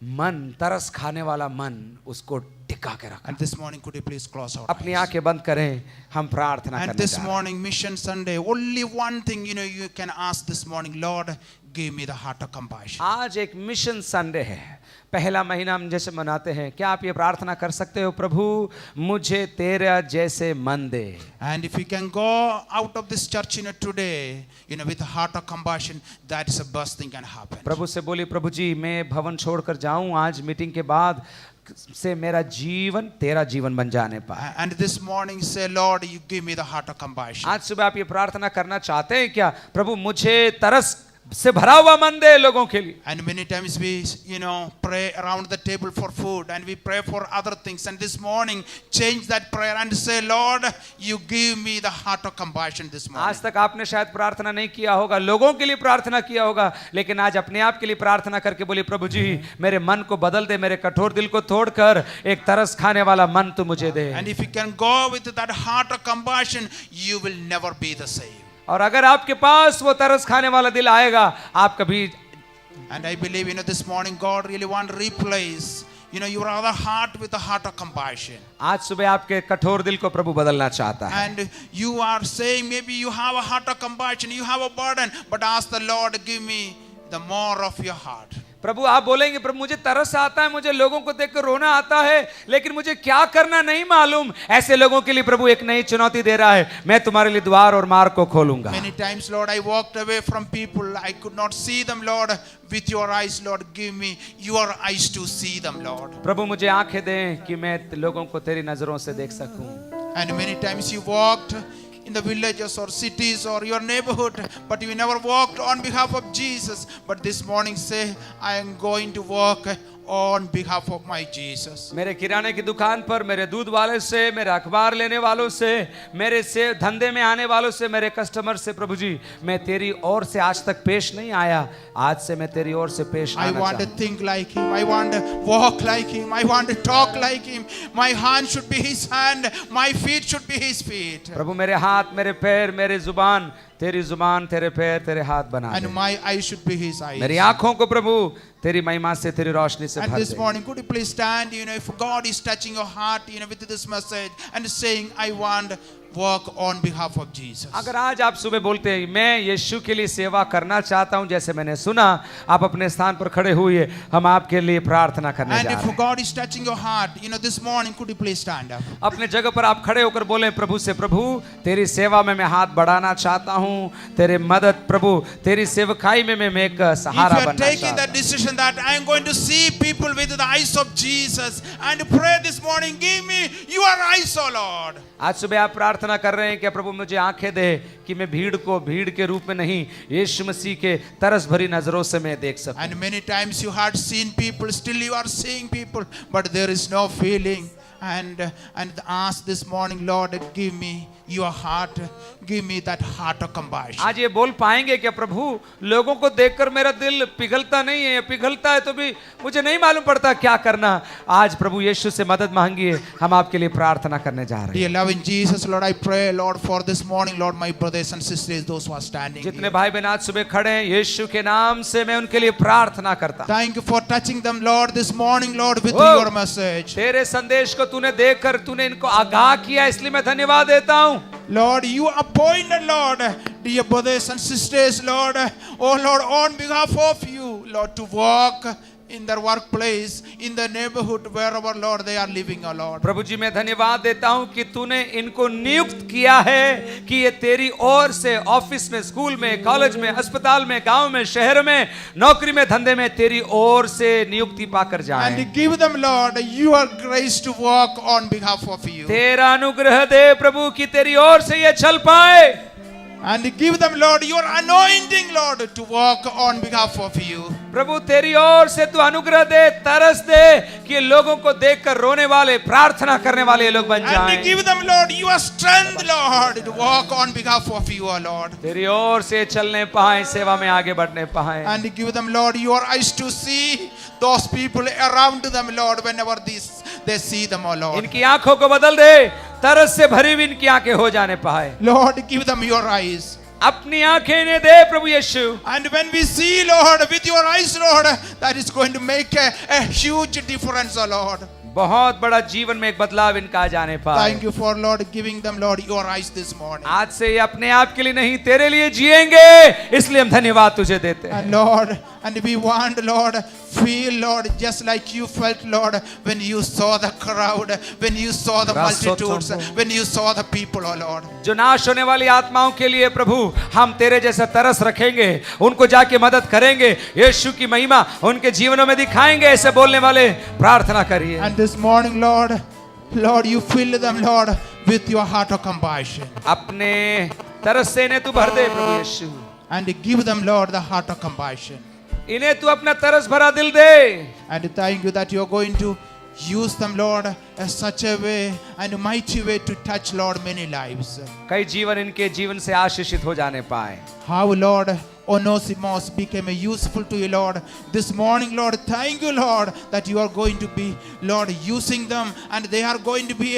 मन, तरस खाने वाला मन उसको टिका के रखा। And this morning, could you please close our अपनी eyes? आंखें बंद करें, हम प्रार्थना And करने this जा रहे हैं। morning, Mission Sunday, only one thing you can ask this morning, Lord, give me the heart of compassion. आज एक मिशन संडे है, पहला महीना हम जैसे मनाते हैं, क्या आप ये प्रार्थना कर सकते हो, प्रभु मुझे तेरा जैसे मन दे। And if you can go out of this church today, with a heart of compassion, that is the best thing can happen. प्रभु से बोलिए, प्रभु जी मैं भवन छोड़कर जाऊं आज मीटिंग के बाद से, मेरा जीवन तेरा जीवन बन जाने पाए। And this morning say, Lord, you give me the heart of compassion. आज सुबह आप ये प्रार्थना करना चाहते हैं क्या, प्रभु मुझे तरस से भरा हुआ मन दे लोगों के लिए। And many times we, pray around the table for food and we pray for other things. And this morning, change that prayer and say, Lord, you give me the heart of compassion this morning. आज तक आपने शायद प्रार्थना नहीं किया होगा, लोगों के लिए प्रार्थना किया होगा, लेकिन आज अपने आप के लिए प्रार्थना करके बोलिए, प्रभु जी मेरे मन को बदल दे, मेरे कठोर दिल को तोड़कर एक तरस खाने वाला मन तू मुझे दे। And if you can go with that heart of compassion, you will never be the same. और अगर आपके पास वो तरस खाने वाला दिल आएगा, आप कभी And I believe, this morning God really want to replace, your other heart with a heart of compassion. आज सुबह आपके कठोर दिल को प्रभु बदलना चाहता है। And you are saying, maybe you have a heart of compassion, you have a burden, but ask the Lord, give me the more of your heart. प्रभु आप बोलेंगे, प्रभु मुझे तरस आता है, मुझे लोगों को देखकर रोना आता है, लेकिन मुझे क्या करना नहीं मालूम। ऐसे लोगों के लिए प्रभु एक नई चुनौती दे रहा है, मैं तुम्हारे लिए द्वार और मार्ग को खोलूंगा। Many times, Lord, I walked away from people. I could not see them, Lord. With your eyes, Lord, give me your eyes to see them, Lord. प्रभु मुझे आंखें दें कि मैं लोगों को तेरी नजरों से देख सकूं। And many times you walked in the villages or cities or your neighborhood, but you never walked on behalf of Jesus. But this morning say, I am going to walk on behalf of my Jesus. मेरे किराने की दुकान पर, मेरे दूध वाले से, मेरे अखबार लेने वालों से, मेरे से धंधे में आने वालों से, मेरे कस्टमर से, प्रभु जी मैं तेरी ओर से आज तक पेश नहीं आया, आज से मैं तेरी ओर से पेश I आना want to चाहता हूं। think like him. I want to walk like him. I want to talk like him. My hand should be his hand. My feet should be his feet. प्रभु मेरे हाथ, मेरे पैर, मेरे जुबान तेरी जुबान, तेरे पैर, तेरे हाथ बना दे। And my eyes should be his eyes. मेरी आंखों को प्रभु तेरी महिमा से, तेरी रोशनी से And भर this they. morning, could you please stand, if God is touching your heart, with this message and saying, I want to walk on behalf of Jesus. अगर आज आप सुबह बोलते हैं मैं यीशु के लिए सेवा करना चाहता हूं, जैसे मैंने सुना, आप अपने स्थान पर खड़े हुए, हम आपके लिए प्रार्थना करने And जा रहे if हैं। God is touching your heart, this morning, could you please stand up? अपने जगह पर आप खड़े होकर बोलें प्रभु से, प्रभु तेरी सेवा में मैं हाथ बढ़ाना चाहता हूं, तेरे मदद प्रभु, तेरी सेवकाई में मैं एक If सहारा you are बनना taking चाहता that decision that I am going to see people with the eyes of Jesus and pray this morning, give me your eyes, O Lord. हूं। आज सुबह आप प्रार्थना कर रहे हैं कि प्रभु मुझे आंखें दे कि मैं भीड़ को भीड़ के रूप में नहीं, यीशु मसीह के तरस भरी नजरों से मैं देख सकूं। And many times you had seen people, still you are seeing people, but there is no feeling. And ask this morning, Lord, give me your heart, give me that heart of compassion. आज ये बोल पाएंगे क्या प्रभु, लोगों को देखकर मेरा दिल पिघलता नहीं है, पिघलता है तो भी मुझे नहीं मालूम पड़ता क्या करना। आज प्रभु यीशु से मदद मांगिए, हम आपके लिए प्रार्थना करने जा रहे हैं। Dear loving Jesus, Lord, I pray, Lord, for this morning, Lord, my brothers and sisters, those who are standing जितने here. भाई बहन आज सुबह खड़े हैं, यीशु के नाम से मैं उनके लिए प्रार्थना करता हूं। Thank you for touching them, Lord, this morning, Lord, with Oh. your message. तेरे संदेश को तूने देखकर तूने इनको आगाह किया, इसलिए मैं धन्यवाद देता हूं। Lord, you appointed, Lord, dear brothers and sisters, Lord, oh Lord, on behalf of you, Lord, to walk in their workplace, in the neighborhood, wherever, Lord, they are living, oh Lord. प्रभु जी मैं धन्यवाद देता हूं कि तूने इनको नियुक्त किया है कि ये तेरी ओर से ऑफिस में, स्कूल में, कॉलेज में, अस्पताल में, गांव में, शहर में, नौकरी में, धंधे में तेरी ओर से नियुक्ति पाकर जाएं। And give them, Lord, your grace to walk on behalf of you. तेरा अनुग्रह दे प्रभु कि तेरी ओर से ये चल पाए। And give them, Lord, your anointing, Lord, to walk on behalf of you. प्रभु तेरी ओर से तू अनुग्रह दे, तरस दे कि लोगों को देखकर रोने वाले, प्रार्थना करने वाले ये लोग बन And जाएं। give them, Lord, your strength, Lord, to walk on behalf of you, O Lord. तेरी ओर से चलने पाए, सेवा में आगे बढ़ने पाए। And give them, Lord, your eyes to see those people around them, Lord, whenever they see them, O Lord. इनकी आंखों को बदल दे, तरस से भरी हुई इनकी आंखें हो जाने पाए। Lord, give them your eyes. अपनी आंखें इन्हें दे प्रभु यीशु। And when we see, Lord, with your eyes, Lord, that is going to make a huge difference, O Lord. बहुत बड़ा जीवन में एक बदलाव इनका आ जाने पाए। Thank you for, Lord, giving them, Lord, your eyes this morning. आज से ये अपने आप के लिए नहीं, तेरे लिए जिएंगे, इसलिए हम धन्यवाद तुझे देते हैं। And Lord, and we want, Lord, feel, Lord, just like you felt, Lord, when you saw the crowd, when you saw the multitudes, when you saw the people, oh Lord. जो नाश होने वाली आत्माओं के लिए प्रभु हम तेरे जैसा तरस रखेंगे, उनको जाके मदद करेंगे, यीशु की महिमा उनके जीवनों में दिखाएंगे, ऐसे बोलने वाले प्रार्थना करिए। And this morning, Lord, Lord, you fill them, Lord, with your heart of compassion. अपने तरस से इन्हें तू भर दे प्रभु यीशु। and give them, Lord, the heart of compassion. इन्हें तू अपना तरस भरा दिल दे And thank you that you are going to use them, Lord, as such a way and a mighty way to touch, Lord, many lives. कई जीवन इनके जीवन से आशीषित हो जाने पाए How, Lord, Onesimus became useful to you, Lord. This morning, Lord, thank you, Lord, that you are going to be, Lord, using them, and they are going to be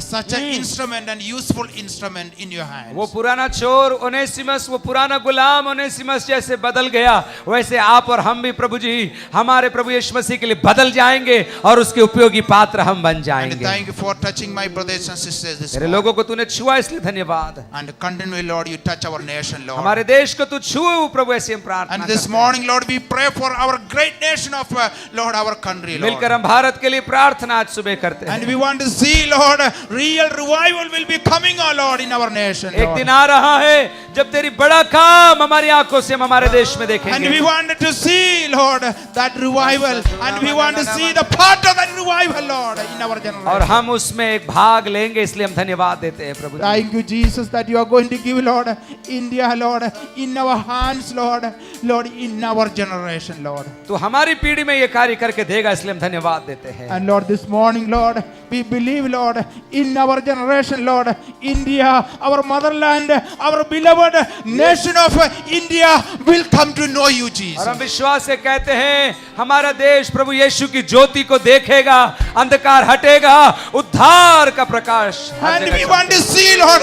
such an instrument and useful instrument in your hands. वो पुराना चोर Onesimus, वो पुराना गुलाम Onesimus जैसे बदल गया, वैसे आप और हम भी प्रभु जी हमारे प्रभु यीशु मसीह के लिए बदल जाएंगे और उसके उपयोगी पात्र हम बन And जाएंगे। thank you for touching my brothers and sisters this मेरे morning. लोगों को तूने छुआ इसलिए धन्यवाद। And continue, Lord, you touch our nation, Lord. हमारे देश को तू छू प्रभु, ऐसी हम प्रार्थना And करते this हैं। morning, Lord, we pray for our great nation of, Lord, our country, Lord. मिलकर हम भारत के लिए प्रार्थना आज सुबह करते हैं। And we want to see, Lord, real revival will be coming, oh Lord, in our nation, एक Lord. दिन आ रहा है जब तेरी बड़ा काम हमारी आंखों से हम हमारे देश में And देखेंगे we wanted to see, Lord, that revival. And we want to see the part of that revival, Lord, in our और generation. हम उसमें एक भाग लेंगे, इसलिए हम धन्यवाद देते हैं प्रभु जी। Thank you, Jesus, that you are going to give, Lord, India, Lord, in our hands, Lord, Lord, in our generation, Lord. तू हमारी पीढ़ी में ये कार्य करके देगा, इसलिए हम धन्यवाद देते हैं। And Lord, this morning, Lord, we believe, Lord, in our generation, Lord, India, our motherland, our beloved nation of India will come to know you, और Jesus. हम विश्वास से कहते हैं हमारा देश प्रभु यीशु की ज्योति को देखेगा, अंधकार हटेगा, उद्धार का प्रकाश हर And जगह we want to see, Lord,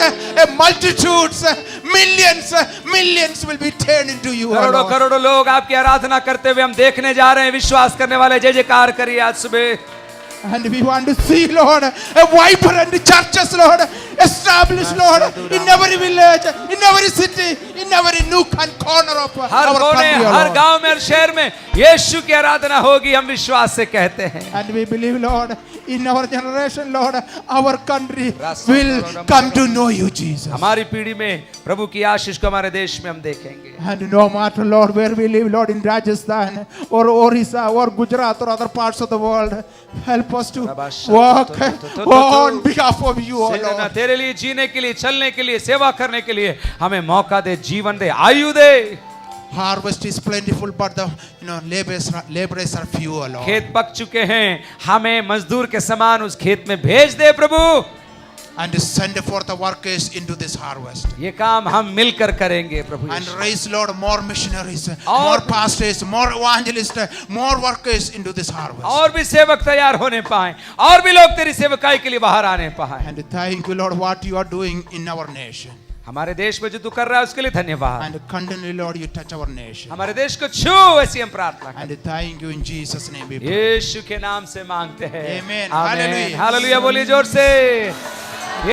multitudes, millions will be turned into you, oh करोड़ों Lord. करोड़ों लोग आपकी आराधना करते हुए हम देखने जा रहे हैं। विश्वास करने वाले जय जयकार करिए आज सुबह। And we want to see, Lord, a vibrant churches, Lord, established, Lord, in every village, in every city, in every nook and corner of her our कोने, country, oh हर Lord. गांव में, हर शहर में यीशु की आराधना होगी, हम विश्वास से कहते हैं। And we believe, Lord, in our generation, Lord, our country will come to know you, Jesus. हमारी पीढ़ी में प्रभु की आशीष को हमारे देश में हम देखेंगे। And no matter, Lord, where we live, Lord, in Rajasthan or Orissa or Gujarat or other parts of the world, help us to walk on behalf of you, oh सेना Lord. तेरे लिए जीने के लिए, चलने के लिए, सेवा करने के लिए हमें मौका दे, जीवन दे, आयु दे। Harvest is plentiful, but the laborers are few, oh Lord. खेत पक चुके हैं, हमें मजदूर के समान उस खेत में भेज दे प्रभु। And send forth the workers into this harvest. ये काम हम मिलकर करेंगे प्रभु And Yeshu. raise, Lord, more missionaries, और- more pastors, more evangelists, more workers into this harvest. और भी सेवक तैयार होने पाए, और भी लोग तेरी सेवकाई के लिए बाहर आने पाए। And thank you, Lord, what you are doing in our nation. हमारे देश में जो तू कर रहा है उसके लिए धन्यवाद। And continually, Lord, you touch our nation. हमारे देश को छू, ऐसी हम प्रार्थना करते And thank you in Jesus' name we हैं। pray. यीशु के नाम से मांगते हैं। Amen. आमीन। Hallelujah. हालेलुया बोलिए जोर से।